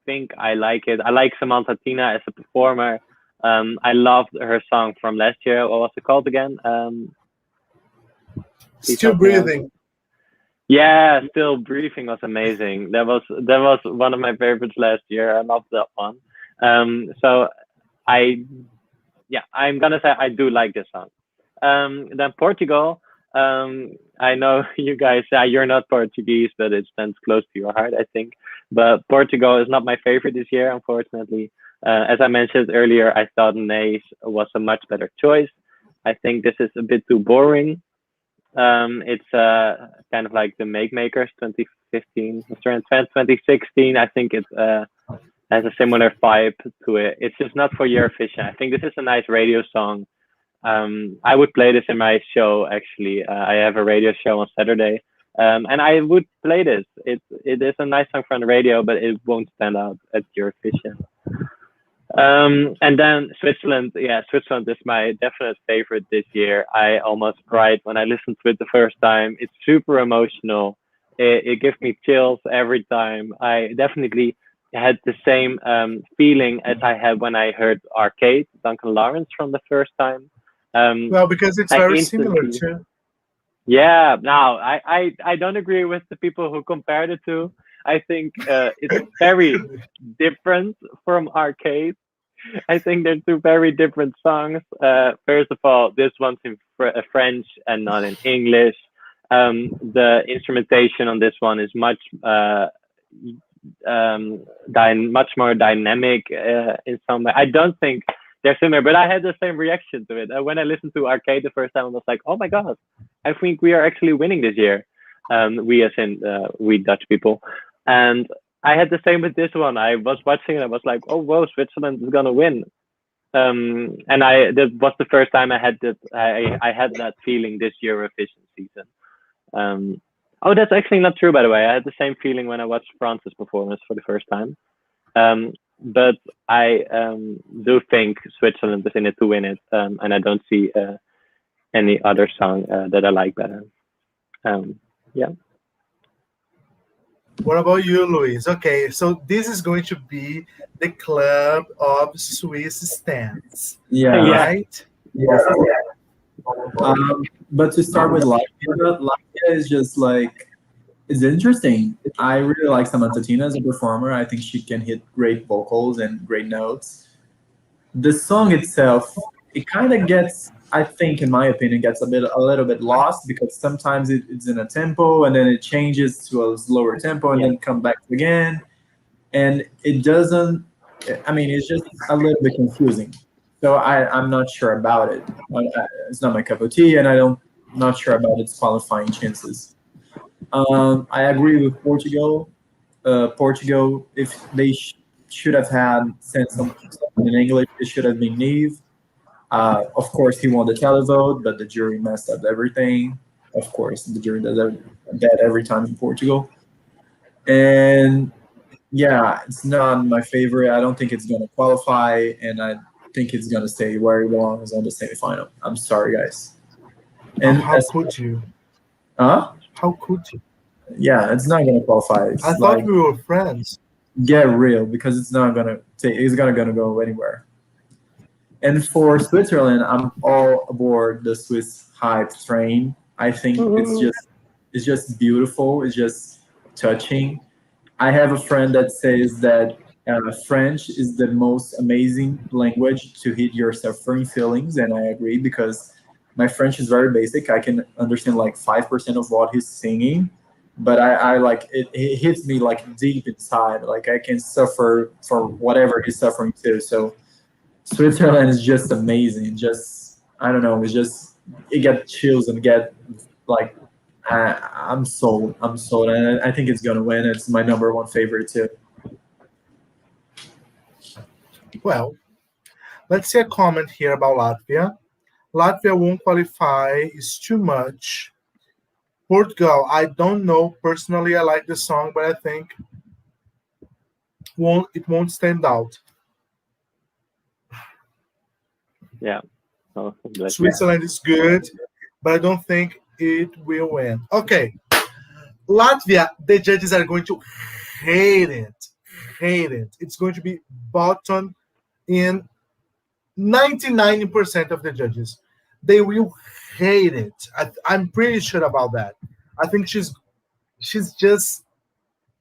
Speaker 2: think I like it. I like Samantha Tina as a performer. I loved her song from last year. What was it called again? Please
Speaker 1: Still
Speaker 2: help me out.
Speaker 1: breathing.
Speaker 2: Yeah, Still Breathing was amazing. That was one of my favorites last year. I loved that one. So I yeah, I'm gonna say I do like this song. Then Portugal. I know you guys you're not Portuguese, but it stands close to your heart, I think. But Portugal is not my favorite this year, unfortunately. As I mentioned earlier, I thought Nays was a much better choice. I think this is a bit too boring. It's kind of like the Make Makers 2015, 2016. I think it has a similar vibe to it. It's just not for Eurovision. I think this is a nice radio song. I would play this in my show. Actually, I have a radio show on Saturday, and I would play this. It is a nice song from the radio, but it won't stand out at Eurovision. And then Switzerland, yeah, Switzerland is my definite favorite this year. I almost cried when I listened to it the first time. It's super emotional. It gives me chills every time. I definitely had the same feeling as I had when I heard Arcade, Duncan Lawrence from the first time. Um,
Speaker 1: Well, because it's
Speaker 2: I
Speaker 1: very similar
Speaker 2: instantly,
Speaker 1: too.
Speaker 2: yeah, now I don't agree with the people who compared it to. I think it's very different from Arcade. I think they're two very different songs. First of all, this one's in French and not in English. The instrumentation on this one is much more dynamic in some way. I don't think they're similar, but I had the same reaction to it. When I listened to Arcade the first time, I was like, "Oh my god, I think we are actually winning this year." We as in we Dutch people, and I had the same with this one. I was watching and I was like, "Oh whoa, Switzerland is gonna win." And that was the first time I had that. I had that feeling this Eurovision season. Um, oh, that's actually not true, by the way. I had the same feeling when I watched France's performance for the first time. But I do think Switzerland is in it to win it, and I don't see any other song that I like better. Yeah.
Speaker 1: What about you, Luis? Okay, so this is going to be the club of Swiss stands,
Speaker 3: Yeah,
Speaker 2: Yeah.
Speaker 1: right?
Speaker 3: yes. But to start with Latvia, Latvia is just like it's interesting. I really like Samantha Tina as a performer. I think she can hit great vocals and great notes. The song itself, it kind of gets, I think, in my opinion, gets a little bit lost because sometimes it's in a tempo and then it changes to a slower tempo and
Speaker 2: Yeah.
Speaker 3: then come back again, and it doesn't. I mean, it's just a little bit confusing. So I'm not sure about it. It's not my cup of tea, and I don't not sure about its qualifying chances. I agree with Portugal. Portugal, if they should have had sent something in English, it should have been Neve. Of course, he won the televote, but the jury messed up everything. Of course, the jury does that every time in Portugal. And yeah, it's not my favorite. I don't think it's going to qualify, and I think it's going to stay where it belongs on the semifinal. I'm sorry, guys.
Speaker 1: Oh,
Speaker 3: And
Speaker 1: how
Speaker 3: as
Speaker 1: could you?
Speaker 3: huh?
Speaker 1: How could you?
Speaker 3: Yeah, it's not going to qualify.
Speaker 1: I
Speaker 3: It's
Speaker 1: thought
Speaker 3: like
Speaker 1: we were friends.
Speaker 3: get real because it's not going to take. It's gonna go anywhere. And for Switzerland, I'm all aboard the Swiss hype train. I think
Speaker 2: Mhm.
Speaker 3: it's just beautiful. It's just touching. I have a friend that says that French is the most amazing language to hit your suffering feelings, and I agree because my French is very basic. I can understand like 5% of what he's singing, but I like it hits me like deep inside. Like I can suffer for whatever he's suffering too. So Switzerland is just amazing. Just I don't know. It's just it get chills and get like I'm sold. I'm sold, and I think it's gonna win. It's my number one favorite too.
Speaker 1: Well, let's see a comment here about Latvia. Latvia won't qualify, is too much. Portugal, I don't know. Personally, I like the song, but I think won't stand out.
Speaker 2: Yeah. Oh, bless you.
Speaker 1: Switzerland is good, but I don't think it will win. Okay, Latvia, the judges are going to hate it. Hate it. It's going to be bottom in 99% of the judges. They will hate it. I'm pretty sure about that. I think she's just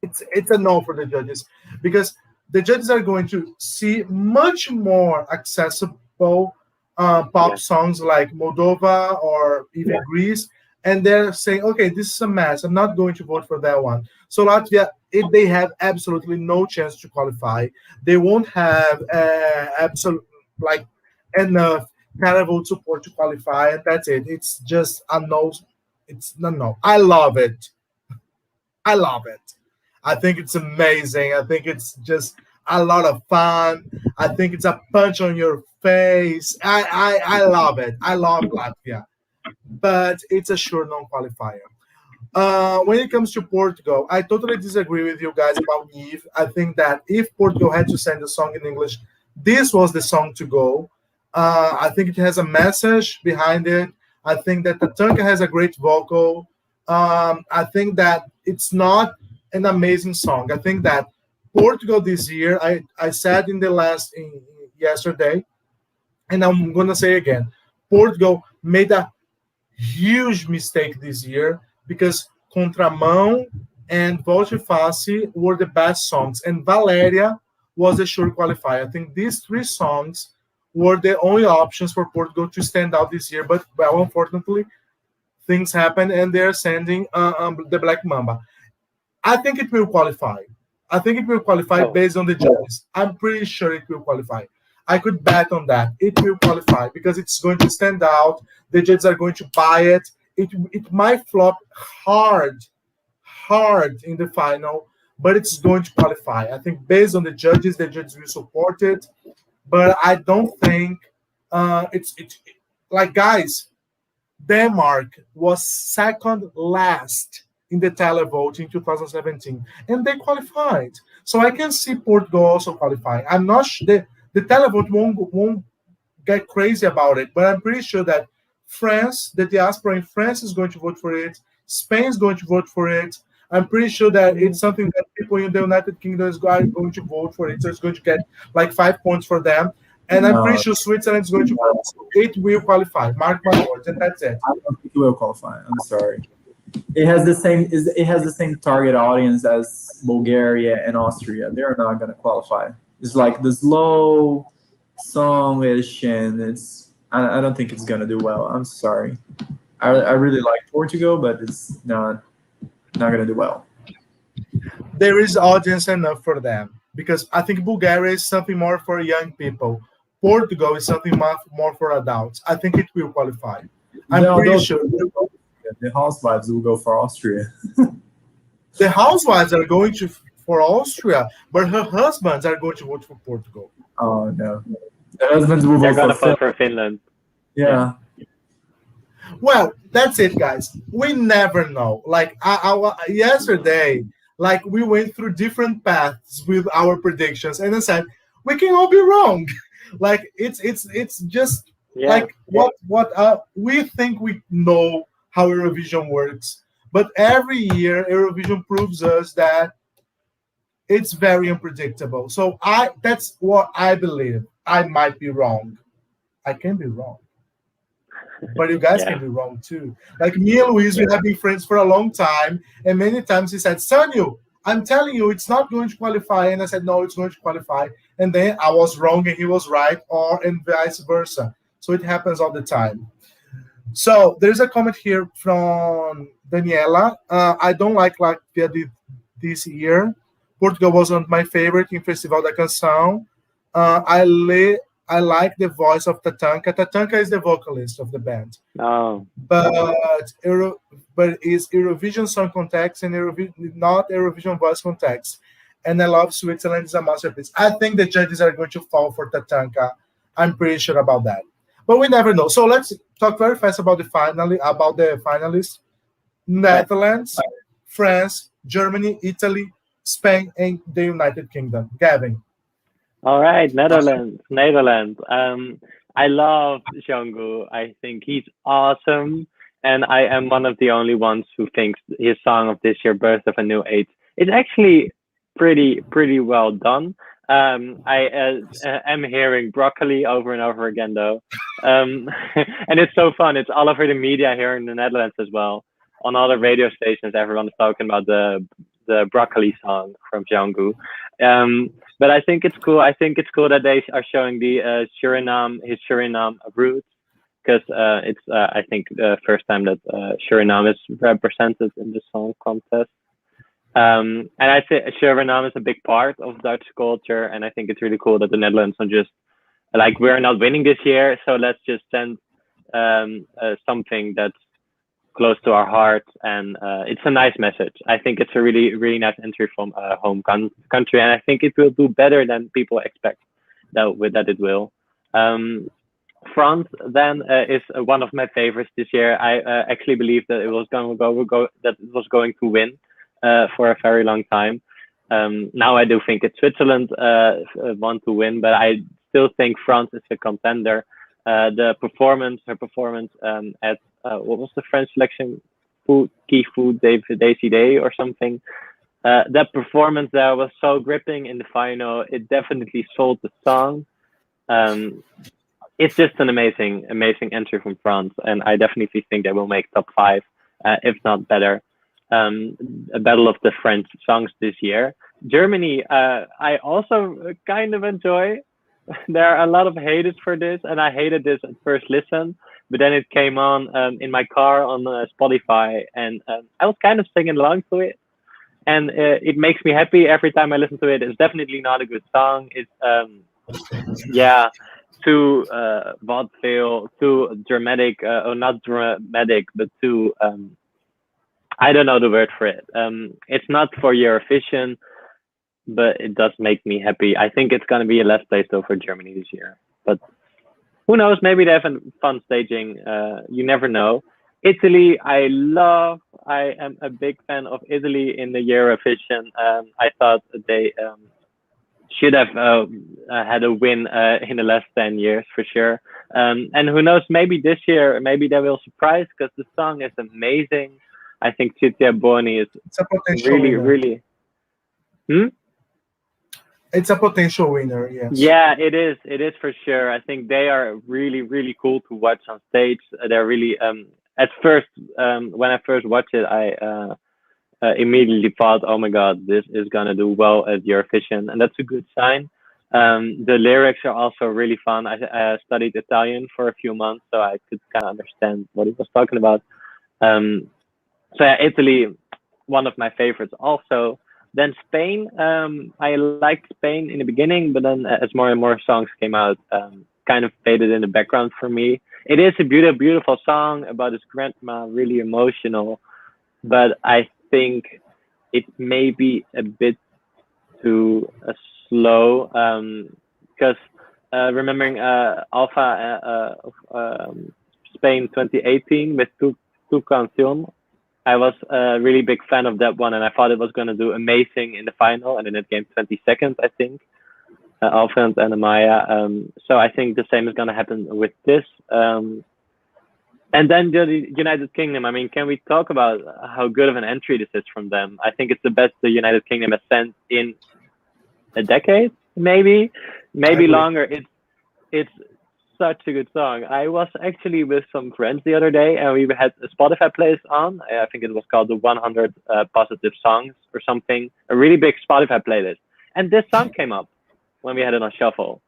Speaker 1: it's a no for the judges because the judges are going to see much more accessible pop
Speaker 2: Yeah.
Speaker 1: songs like Moldova or even
Speaker 2: Yeah.
Speaker 1: Greece, and they're saying, okay, this is a mess. I'm not going to vote for that one. So Latvia, if they have absolutely no chance to qualify, they won't have absolute like enough vote support to qualify, and that's it. It's just a no. It's no, no. I love it. I love it. I think it's amazing. I think it's just a lot of fun. I think it's a punch on your face. I love it. I love Latvia, but it's a sure non-qualifier. When it comes to Portugal, I totally disagree with you guys about Eve. I think that if Portugal had to send a song in English, this was the song to go. I think it has a message behind it. I think that Tatanka has a great vocal. I think that it's not an amazing song. I think that Portugal this year, I said in the yesterday, and I'm gonna say again, Portugal made a huge mistake this year because Contramão and Volte Face were the best songs, and Valéria was a sure qualifier. I think these three songs were the only options for Portugal to stand out this year. But well, unfortunately, things happen, and they're sending the Black Mamba. I think it will qualify. I think it will qualify
Speaker 2: Oh,
Speaker 1: based on the judges. I'm pretty sure it will qualify. I could bet on that. It will qualify because it's going to stand out. The judges are going to buy it. It might flop hard, hard in the final, but it's going to qualify. I think based on the judges will support it. But I don't think it's like guys. Denmark was second last in the televote in 2017, and they qualified. So I can see Portugal also qualifying. I'm not sure the televote won't get crazy about it, but I'm pretty sure that France, the diaspora in France, is going to vote for it. Spain is going to vote for it. I'm pretty sure that it's something that people in the United Kingdom is going to vote for it. So it's going to get like 5 points for them. And I'm pretty
Speaker 3: No,
Speaker 1: sure Switzerland is going to vote. So it will qualify. Mark my words, and that's it.
Speaker 3: I don't think it will qualify. I'm sorry. It has the same target audience as Bulgaria and Austria. They're not gonna qualify. It's like the slow songish, and I don't think it's gonna do well. I'm sorry. I really like Portugal, but it's not gonna do well.
Speaker 1: There is audience enough for them because I think Bulgaria is something more for young people. Portugal is something more for adults. I think it will qualify. I'm
Speaker 3: No,
Speaker 1: pretty sure.
Speaker 3: the housewives will go for Austria.
Speaker 1: The housewives are going to for Austria, but her husbands are going to vote for Portugal.
Speaker 3: Oh no, the husbands will
Speaker 2: they're
Speaker 3: vote for
Speaker 2: gonna vote
Speaker 3: Finland.
Speaker 2: for Finland.
Speaker 3: Yeah,
Speaker 1: Well, that's it, guys. We never know. Like yesterday, like we went through different paths with our predictions, and I said we can all be wrong. Like it's just
Speaker 2: Yeah.
Speaker 1: like what we think we know how Eurovision works, but every year Eurovision proves us that it's very unpredictable. So I that's what I believe. I might be wrong. I can be wrong, but you guys can
Speaker 2: Yeah.
Speaker 1: be wrong too. Like me and Luis, we have been friends for a long time, and many times he said, "Sanyu, I'm telling you, it's not going to qualify," and I said, "No, it's going to qualify," and then I was wrong and he was right, or and vice versa. So it happens all the time. So there's a comment here from Daniela. I don't like Latvia this year. Portugal wasn't my favorite in Festival da Canção. Uh, I li- I like the voice of Tatanka. Tatanka is the vocalist of the band,
Speaker 2: Oh,
Speaker 1: but but is Eurovision song context and not Eurovision voice context. And I love Switzerland is a masterpiece. I think the judges are going to fall for Tatanka. I'm pretty sure about that, but we never know. So let's talk very fast about the finalists: Netherlands, France, Germany, Italy, Spain, and the United Kingdom. Gavin.
Speaker 2: all right, Netherlands, Netherlands. I love Django. I think he's awesome, and I am one of the only ones who thinks his song of this year, "Birth of a New Age," is actually pretty well done. I am hearing broccoli over and over again though, and it's so fun. It's all over the media here in the Netherlands as well. On all the radio stations, everyone is talking about the broccoli song from Django. But I think it's cool. I think it's cool that they are showing the his Suriname roots, because it's I think the first time that Suriname is represented in the song contest. And I think Suriname is a big part of Dutch culture, and I think it's really cool that the Netherlands are just like, we're not winning this year, so let's just send something that's close to our heart, and it's a nice message. I think it's a really nice entry from country, and I think it will do better than people expect that it will. Um, France then is one of my favorites this year. I actually believe that it was going to that it was going to win for a very long time. Now I do think it's Switzerland want to win, but I still think France is a contender. Her performance at what was the French selection? Key Food Daisy Day or something. That performance there was so gripping in the final. It definitely sold the song. It's just an amazing entry from France, and I definitely think they will make top 5, if not better. A battle of the French songs this year. Germany, I also kind of enjoy. There are a lot of haters for this, and I hated this at first listen, but then it came on in my car on Spotify, and I was kind of singing along to it, and it makes me happy every time I listen to it. It's definitely not a good song. It's yeah, too vaudeville, too dramatic, or not dramatic, but too I don't know the word for it. It's not for Eurovision, but it does make me happy. I think it's going to be a last place though for Germany this year. But who knows? Maybe they have a fun staging. You never know. Italy, I love. I am a big fan of Italy in the Eurovision. I thought they should have had a win in the last 10 years for sure. And who knows? Maybe this year, maybe they will surprise, because the song is amazing. I think Titia Boni is
Speaker 1: It's a potential
Speaker 2: really,
Speaker 1: winner.
Speaker 2: really. Hmm?
Speaker 1: It's a potential winner, yes.
Speaker 2: Yeah, it is. It is for sure. I think they are really cool to watch on stage. They're really. At first, when I first watched it, I immediately thought, "Oh my God, this is gonna do well at Eurovision," and that's a good sign. The lyrics are also really fun. I studied Italian for a few months, so I could kind of understand what he was talking about. Um, so yeah, Italy, one of my favorites also. Then Spain, I liked Spain in the beginning, but then as more and more songs came out, kind of faded in the background for me. It is a beautiful song about his grandma, really emotional, but I think it may be a bit too slow, because remembering Alpha Spain 2018 with Tu Canción, I was a really big fan of that one, and I thought it was going to do amazing in the final, and then it came 22nd, I think, Alpha and Amaya. So I think the same is going to happen with this. And then the United Kingdom. I mean, can we talk about how good of an entry this is from them? I think it's the best the United Kingdom has sent in a decade, maybe longer. It's such a good song. I was actually with some friends the other day, and we had a Spotify playlist on. I think it was called the 100 Positive Songs or something. A really big Spotify playlist, and this song came up when we had it on shuffle.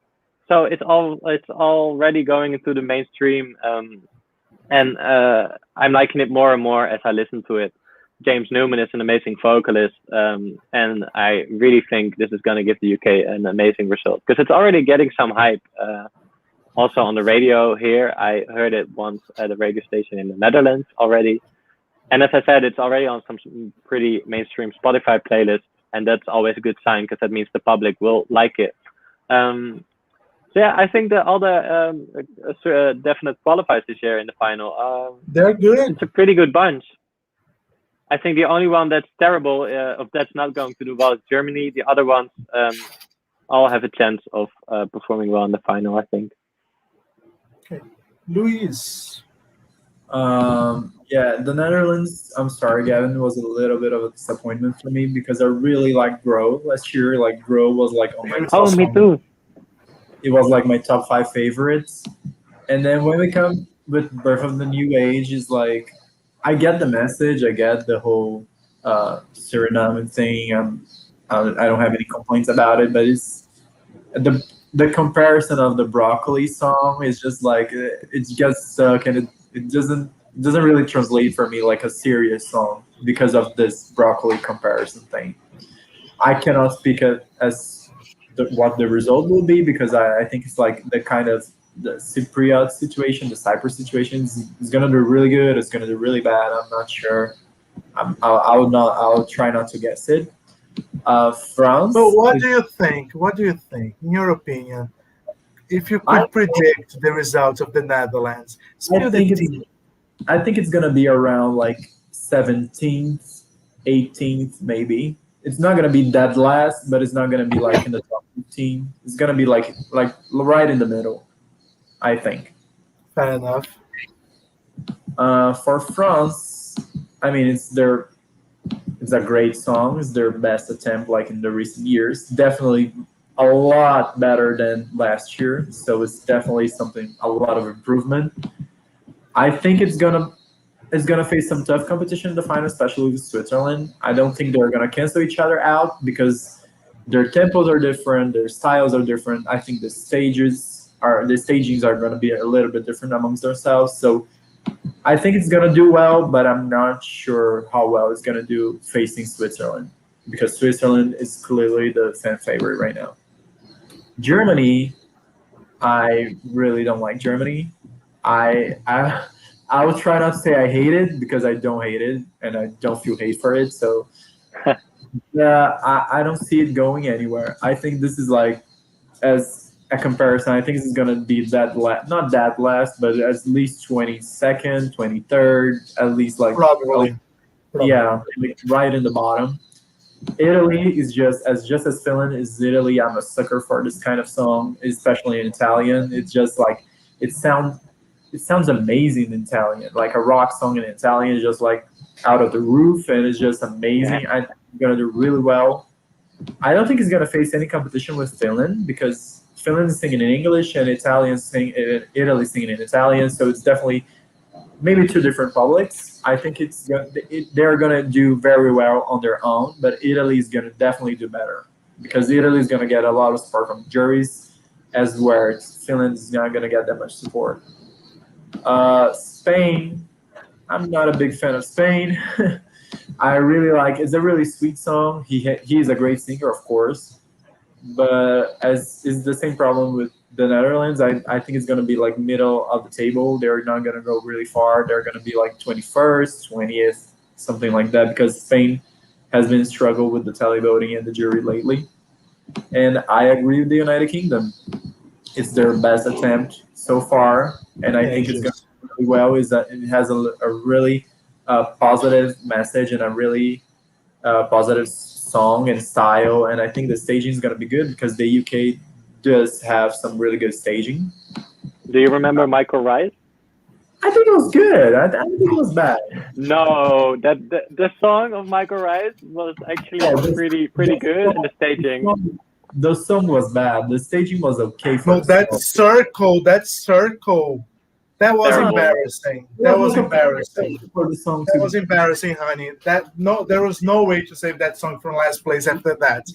Speaker 2: So it's already going into the mainstream, and I'm liking it more and more as I listen to it. James Newman is an amazing vocalist, and I really think this is going to give the UK an amazing result because it's already getting some hype. Also on the radio here, I heard it once at a radio station in the Netherlands already, and as I said, it's already on some pretty mainstream Spotify playlists, and that's always a good sign because that means the public will like it. So yeah, I think that all the definite qualifiers this year in the final.
Speaker 1: They're good.
Speaker 2: It's a pretty good bunch. I think the only one that's terrible, of that's not going to do well, is Germany. The other ones all have a chance of performing well in the final, I think.
Speaker 1: Okay, Luis.
Speaker 3: Yeah, the Netherlands. I'm sorry, Gavin, was a little bit of a disappointment for me because I really liked Grow last year. Like Grow was like on my
Speaker 2: Oh, me too.
Speaker 3: it was like my top 5 favorites. And then when we come with Birth of the New Age, is like I get the message, I get the whole Suriname thing. I don't have any complaints about it, but it's the comparison of the Broccoli song is just like it gets stuck, and it doesn't really translate for me like a serious song because of this Broccoli comparison thing. I cannot speak as what the result will be because I think it's like the kind of the Cypriot situation, the Cyprus situation is going to do really good. It's going to do really bad. I'm not sure. I'll try not to guess it. France.
Speaker 1: But what do you think? What do you think, in your opinion, if you could predict the results of the Netherlands?
Speaker 3: I think it's going to be around like 17th, 18th, maybe. It's not going to be dead last, but it's not going to be like in the top 15. It's going to be like right in the middle, I think.
Speaker 1: Fair enough.
Speaker 3: For France, I mean, it's a great song. It's their best attempt, like in the recent years. Definitely a lot better than last year. So it's definitely a lot of improvement. I think it's gonna face some tough competition in the final, especially with Switzerland. I don't think they're gonna cancel each other out because their tempos are different, their styles are different. I think the stagings are gonna be a little bit different amongst themselves. So I think it's gonna do well, but I'm not sure how well it's gonna do facing Switzerland because Switzerland is clearly the fan favorite right now. Germany, I really don't like Germany. I will try not to say I hate it because I don't hate it and I don't feel hate for it. So yeah, I don't see it going anywhere. I think this is like as a comparison. I think this is gonna be not that last, but at least 22nd, 23rd, at least like
Speaker 1: Probably.
Speaker 3: yeah, like right in the bottom. Italy is just as Finland is Italy. I'm a sucker for this kind of song, especially in Italian. It's just like it sounds amazing in Italian. Like a rock song in Italian is just like out of the roof, and it's just amazing.
Speaker 2: Yeah.
Speaker 3: I think it's gonna do really well. I don't think it's gonna face any competition with Finland because Finland is singing in English and Italy singing in Italian. So it's definitely maybe two different publics. I think they're gonna do very well on their own, but Italy is gonna definitely do better because Italy is gonna get a lot of support from juries, as where Finland is not gonna get that much support. Spain, I'm not a big fan of Spain. I really like it's a really sweet song. He is a great singer, of course, but as is the same problem with the Netherlands. I think it's going to be like middle of the table. They're not going to go really far. They're going to be like 21st, 20th, something like that, because Spain has been struggle with the televoting and the jury lately. And I agree with the United Kingdom. It's their best attempt so far, and I think it's going to do really well. Is that it has a really positive message and a really positive song and style, and I think the staging is going to be good because the UK does have some really good staging.
Speaker 2: Do you remember Michael Rice?
Speaker 3: I think it was good. I don't think it was bad.
Speaker 2: No, the song of Michael Rice was actually pretty good in the staging.
Speaker 3: The song was bad. The staging was okay for
Speaker 1: No,
Speaker 3: the song.
Speaker 1: that circle, that was
Speaker 2: Terrible.
Speaker 1: embarrassing.
Speaker 3: It
Speaker 1: That
Speaker 3: was
Speaker 1: was
Speaker 3: like a
Speaker 1: embarrassing.
Speaker 3: for the song
Speaker 1: That
Speaker 3: to.
Speaker 1: was embarrassing, honey. That no, there was no way to save that song from last place after that.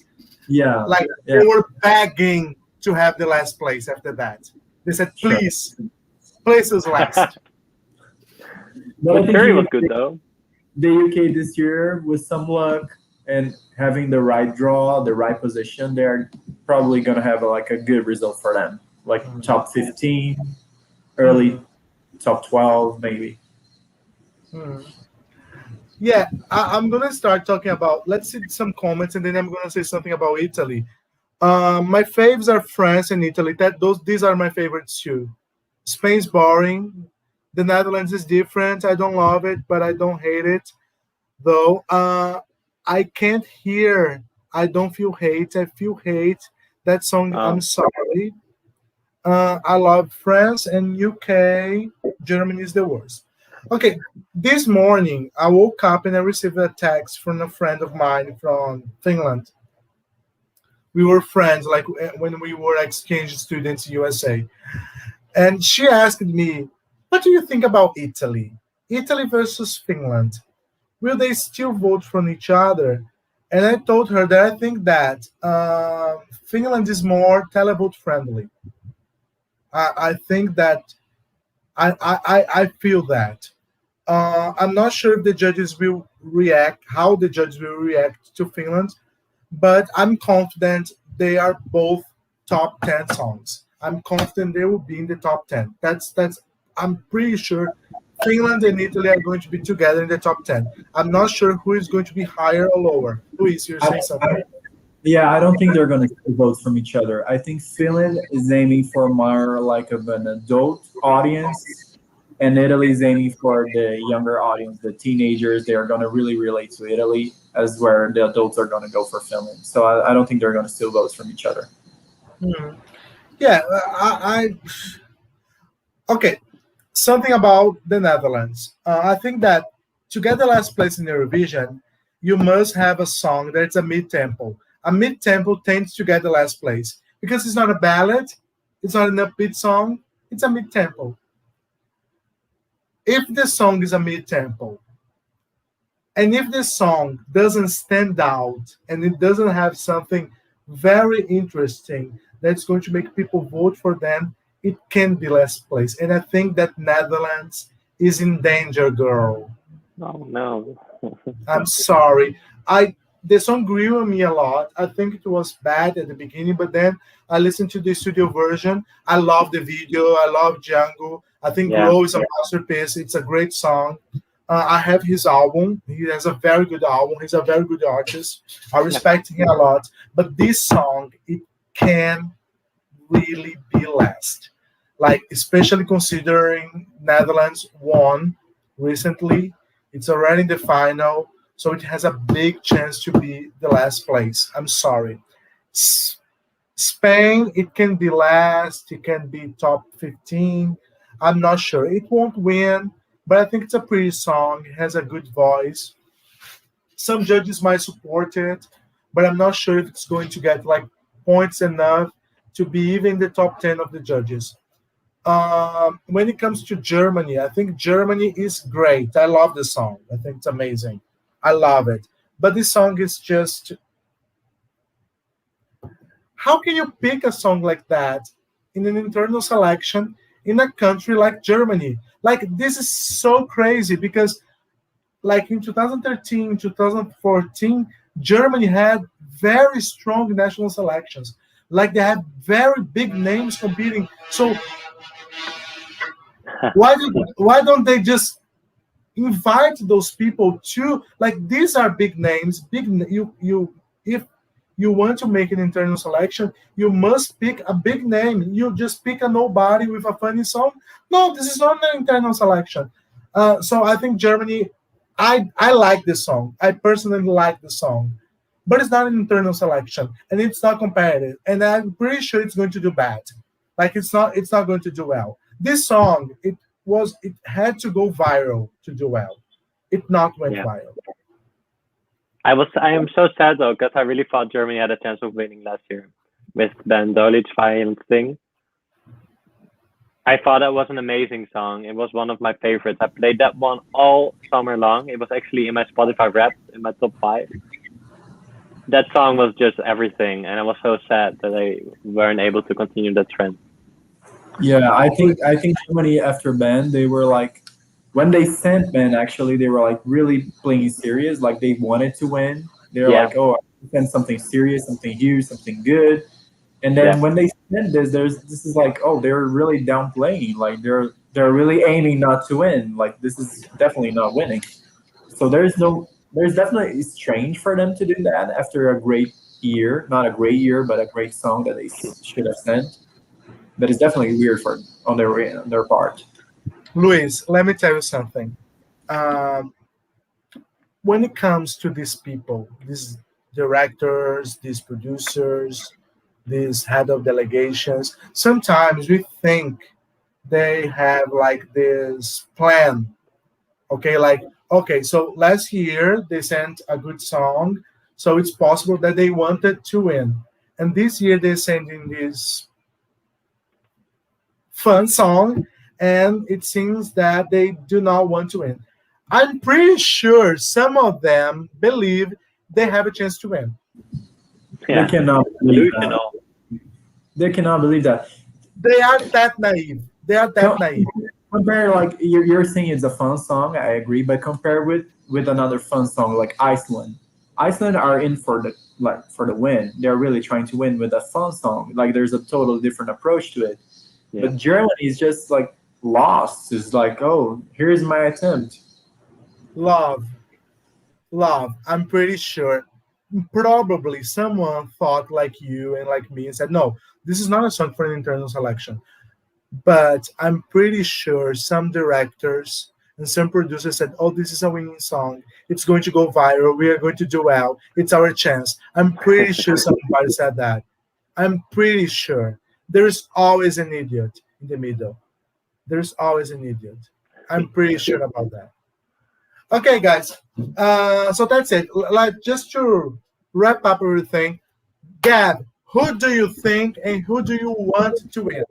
Speaker 3: Yeah,
Speaker 1: Like they
Speaker 3: yeah,
Speaker 1: were begging to have the last place after that. They said,
Speaker 3: sure.
Speaker 1: please, place us last.
Speaker 3: But I
Speaker 2: But
Speaker 3: think
Speaker 2: Surrey was good though.
Speaker 3: the UK this year, with some luck and having the right draw, the right position, they're probably gonna have like a good result for them, like top 15, early
Speaker 1: Mhm.
Speaker 3: top 12, maybe.
Speaker 1: Mhm. Yeah, I'm gonna start talking about. Let's see some comments, and then I'm gonna say something about Italy. My faves are France and Italy. These are my favorites too. Spain's boring. The Netherlands is different. I don't love it, but I don't hate it. Though I can't hear. I don't feel hate. I feel hate. That song. I'm
Speaker 2: Oh,
Speaker 1: sorry. I love France and UK. Germany is the worst. Okay, this morning I woke up and I received a text from a friend of mine from Finland. We were friends, like when we were exchange students in USA. And she asked me, "What do you think about Italy? Italy versus Finland? Will they still vote for each other?" And I told her that I think that Finland is more televote friendly. I think that I feel that. I'm not sure if the judges will react, how the judges will react to Finland, but I'm confident they are both top 10 songs. I'm confident they will be in the top 10. That's I'm pretty sure Finland and Italy are going to be together in the top 10. I'm not sure who is going to be higher or lower. Luis, you're
Speaker 3: I,
Speaker 1: saying something.
Speaker 3: I, yeah, I don't think they're going to take votes from each other. I think Finland is aiming for more like of an adult audience, and Italy is aiming for the younger audience, the teenagers. They are going to really relate to Italy, as where the adults are going to go for Finland. So I don't think they're going to steal votes from each other.
Speaker 1: Hmm. Yeah, okay. Something about the Netherlands. I think that to get the last place in Eurovision, you must have a song that's a mid tempo. A mid tempo tends to get the last place because it's not a ballad, it's not an upbeat song, it's a mid tempo. If the song is a mid tempo, and if the song doesn't stand out and it doesn't have something very interesting that's going to make people vote for them, it can be last place. And I think that Netherlands is in danger, girl.
Speaker 2: oh no.
Speaker 1: I'm sorry. I The song grew on me a lot. I think it was bad at the beginning, but then I listened to the studio version. I love the video. I love Django. I think
Speaker 2: Yeah.
Speaker 1: Glow is a masterpiece. It's a great song. I have his album. He has a very good album. He's a very good artist. I respect him a lot. But this song, it can really be last. Like, especially considering Netherlands won recently. It's already in the final, so it has a big chance to be the last place. I'm sorry. S- Spain, it can be last, it can be top 15. I'm not sure. It won't win, but I think it's a pretty song. It has a good voice. Some judges might support it, but I'm not sure if it's going to get like points enough to be even in the top 10 of the judges. When it comes to Germany, I think Germany is great. I love the song. I think it's amazing. I love it. But this song is just, how can you pick a song like that in an internal selection in a country like Germany? Like, this is so crazy because, like, in 2013, 2014, Germany had very strong national selections. Like, they had very big names competing. So why don't they just invite those people to, like, these are big names, you if you want to make an internal selection, you must pick a big name. You just pick a nobody with a funny song. No, this is not an internal selection. So I think Germany, I like this song. I personally like the song, but it's not an internal selection and it's not competitive, and I'm pretty sure it's going to do bad. Like, it's not going to do well. This song, it had to go viral to do well. It not went
Speaker 2: Yeah.
Speaker 1: viral.
Speaker 2: I am so sad though because I really thought Germany had a chance of winning last year. with Ben Dolic Violent Thing. I thought that was an amazing song. It was one of my favorites. I played that one all summer long. It was actually in my Spotify Wrapped in my top 5. That song was just everything, and I was so sad that they weren't able to continue that trend.
Speaker 3: Yeah, I think Germany after Ben, they were like, when they sent Ben, actually they were like really playing serious, like they wanted to win. They're
Speaker 2: Yeah,
Speaker 3: like, oh, I send something serious, something huge, something good. And
Speaker 2: yeah,
Speaker 3: then when they send this, this is like, oh, they're really downplaying, like they're really aiming not to win. Like this is definitely not winning. So there's definitely it's strange for them to do that after a great year, not a great year, but a great song that they should have sent. That is definitely weird for on their part.
Speaker 1: Luis, let me tell you something. Um, when it comes to these people, these directors, these producers, these head of delegations, sometimes we think they have like this plan. Okay, like, okay, so last year they sent a good song, so it's possible that they wanted to win. And this year they're sending this fun song, and it seems that they do not want to win. I'm pretty sure some of them believe they have a chance to win.
Speaker 3: They
Speaker 2: yeah.
Speaker 3: cannot believe that.
Speaker 2: Delusional.
Speaker 3: They cannot believe that.
Speaker 1: They are that naive. They are that
Speaker 3: Com-
Speaker 1: naive.
Speaker 3: Compare like you're saying it's a fun song. I agree, but compare with another fun song like Iceland. Iceland are in for the like for the win. They're really trying to win with a fun song. Like there's a total different approach to it.
Speaker 2: Yeah.
Speaker 3: But Germany is just like lost. It's like, oh, here's my attempt.
Speaker 1: Love, love. I'm pretty sure. Probably someone thought like you and like me and said, no, this is not a song for an internal selection. But I'm pretty sure some directors and some producers said, "Oh, this is a winning song. It's going to go viral. We are going to do well. It's our chance." I'm pretty sure somebody said that. I'm pretty sure. There is always an idiot in the middle. There's always an idiot. I'm pretty sure about that. Okay, guys. So that's it. Like just to wrap up everything, Gab, who do you think and who do you want to win?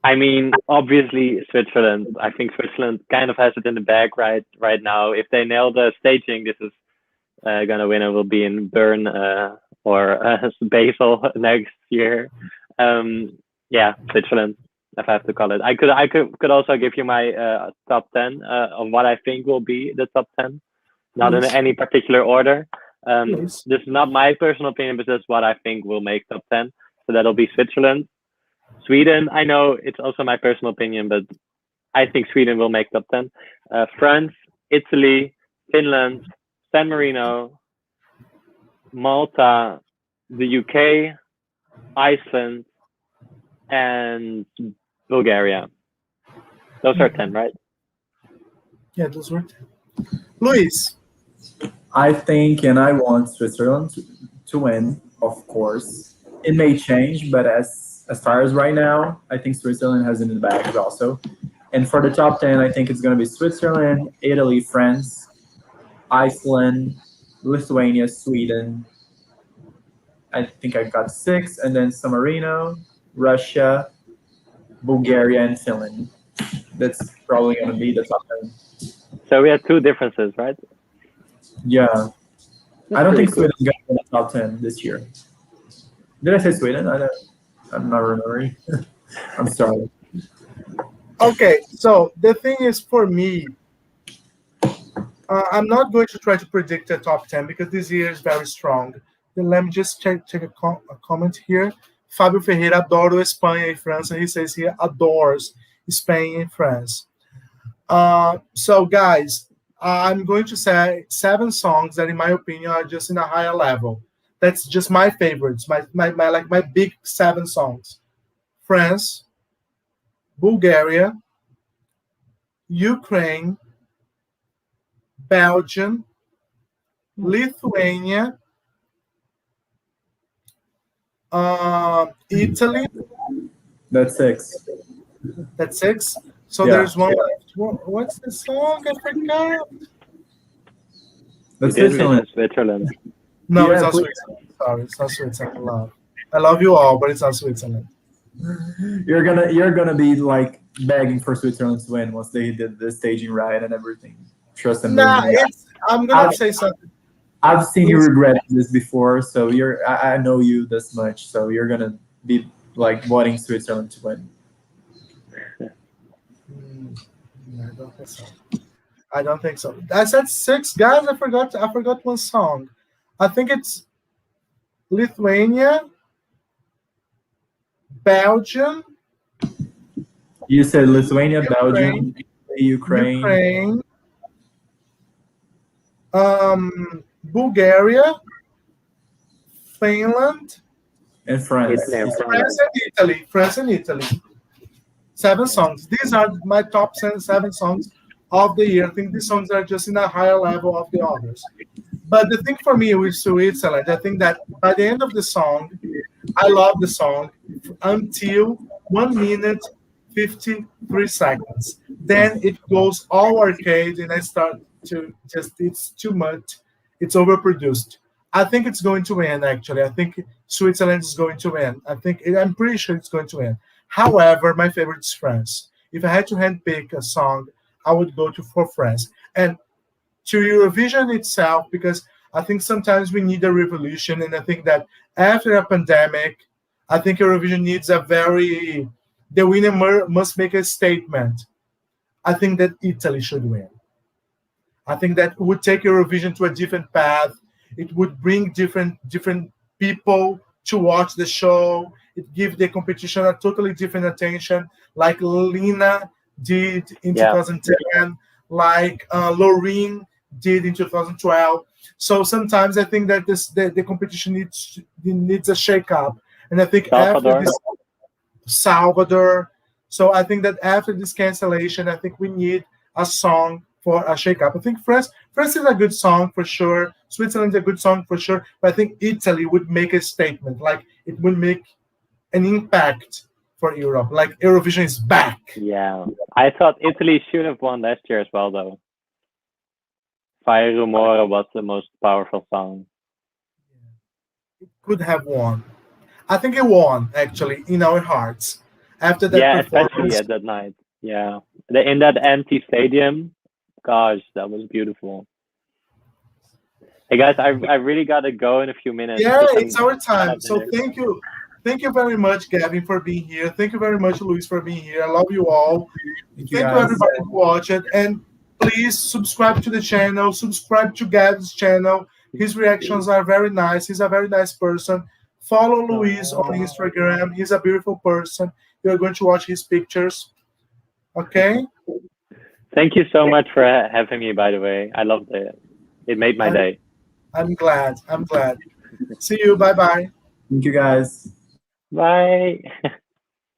Speaker 2: I mean, obviously Switzerland. I think Switzerland kind of has it in the bag right now. If they nail the staging, this is gonna win. It will be in Bern or Basel next year. Yeah, Switzerland. If I have to call it, I could also give you my top 10 of what I think will be the top 10, not in
Speaker 1: Please,
Speaker 2: any particular order.
Speaker 1: please.
Speaker 2: This is not my personal opinion, but this is what I think will make top 10. So that'll be Switzerland, Sweden. I know it's also my personal opinion, but I think Sweden will make top 10. France, Italy, Finland, San Marino, Malta, the UK, Iceland, and Bulgaria. Those are 10, right?
Speaker 1: Yeah, those were. Luis,
Speaker 3: I think and I want Switzerland to win, of course. It may change, but as far as right now, I think Switzerland has it in the bag also. And for the top 10, I think it's going to be Switzerland, Italy, France, Iceland, Lithuania, Sweden. I think I got 6, and then San Marino, Russia, Bulgaria, and Finland. That's probably going to be the top 10.
Speaker 2: So we had 2 differences, right?
Speaker 3: Yeah. I don't
Speaker 2: pretty
Speaker 3: think Sweden got in the top 10 this year. Did I say Sweden? I'm not remembering. I'm sorry.
Speaker 1: okay, so the thing is for me, I'm not going to try to predict a top 10 because this year is very strong. Then let me just check a comment here. Fábio Ferreira adora Espanha e França. He says he adores Spain and France. So, guys, I'm going to say 7 songs that, in my opinion, are just in a higher level. That's just my favorites, my big 7 songs. France, Bulgaria, Ukraine, Belgium, Lithuania, Italy.
Speaker 3: That's 6.
Speaker 1: That's 6. So
Speaker 3: Yeah.
Speaker 1: there's one left. What's the song? I forgot.
Speaker 3: That's
Speaker 2: You did
Speaker 3: Switzerland.
Speaker 2: mention Switzerland.
Speaker 1: No,
Speaker 3: Yeah,
Speaker 1: it's not
Speaker 3: please.
Speaker 1: Switzerland. Sorry, it's not Switzerland. Love. I love you all, but it's not Switzerland.
Speaker 3: You're gonna be like begging for Switzerland to win once they did the staging right and everything. Trust and believe
Speaker 1: Nah,
Speaker 3: me.
Speaker 1: it's. I'm gonna
Speaker 3: I've
Speaker 1: say something.
Speaker 3: I've seen you
Speaker 1: It's,
Speaker 3: regret this before, so I know you this much, so you're gonna be like wanting Switzerland to win.
Speaker 1: mm, I don't think so. I don't think so. I said six, guys. I forgot. I forgot one song. I think it's Lithuania, Belgium,
Speaker 3: You said Lithuania,
Speaker 1: Ukraine,
Speaker 3: Belgium, Ukraine,
Speaker 1: Ukraine, Bulgaria, Finland,
Speaker 3: and France.
Speaker 2: Italy and
Speaker 3: You said
Speaker 2: France.
Speaker 1: France, and Italy. France and Italy. Seven songs. These are my top seven songs of the year. I think these songs are just in a higher level of the others. But the thing for me with Switzerland, I think that by the end of the song, I love the song until 1 minute 53 seconds. Then it goes all arcade, and I start to just it's too much. It's overproduced. I think it's going to win. Actually, I think Switzerland is going to win. I'm pretty sure it's going to win. However, my favorite is France. If I had to handpick a song, I would go to for France. And to Eurovision itself, because I think sometimes we need a revolution, and I think that after a pandemic, I think Eurovision needs a very the winner must make a statement. I think that Italy should win. I think that would take Eurovision to a different path. It would bring different people to watch the show. It gives the competition a totally different attention, like Lina did in
Speaker 2: Yeah.
Speaker 1: 2010, like Loreen did in 2012. So sometimes I think that the competition needs a shake up, and I think after
Speaker 2: Salvador.
Speaker 1: this Salvador. So I think that after this cancellation, I think we need a song for a shake-up. I think France is a good song for sure. Switzerland is a good song for sure. But I think Italy would make a statement, like it would make an impact for Europe. Like Eurovision is back.
Speaker 2: Yeah. I thought Italy should have won last year as well, though. Fire Rumore was the most powerful song.
Speaker 1: It could have won. I think it won actually in our hearts after that
Speaker 2: Yeah, especially
Speaker 1: performance.
Speaker 2: at that night. Yeah. In that empty stadium. Gosh, that was beautiful. Hey guys, I really gotta go in a few minutes.
Speaker 1: Yeah,
Speaker 2: because
Speaker 1: it's our
Speaker 2: I'm
Speaker 1: time.
Speaker 2: at
Speaker 1: So
Speaker 2: dinner.
Speaker 1: thank you very much, Gavin, for being here. Thank you very much, Luis, for being here. I love you all.
Speaker 3: Thank you
Speaker 1: Thank you
Speaker 3: guys.
Speaker 1: everybody who watched it, and please subscribe to the channel. Subscribe to Gavin's channel. His reactions are very nice. He's a very nice person. Follow Luis on Instagram. He's a beautiful person. You're going to watch his pictures. Okay.
Speaker 2: Thank you so much for having me, by the way. I loved it. It made my day.
Speaker 1: I'm glad. I'm glad. See you. Bye bye.
Speaker 3: Thank you guys.
Speaker 2: Bye.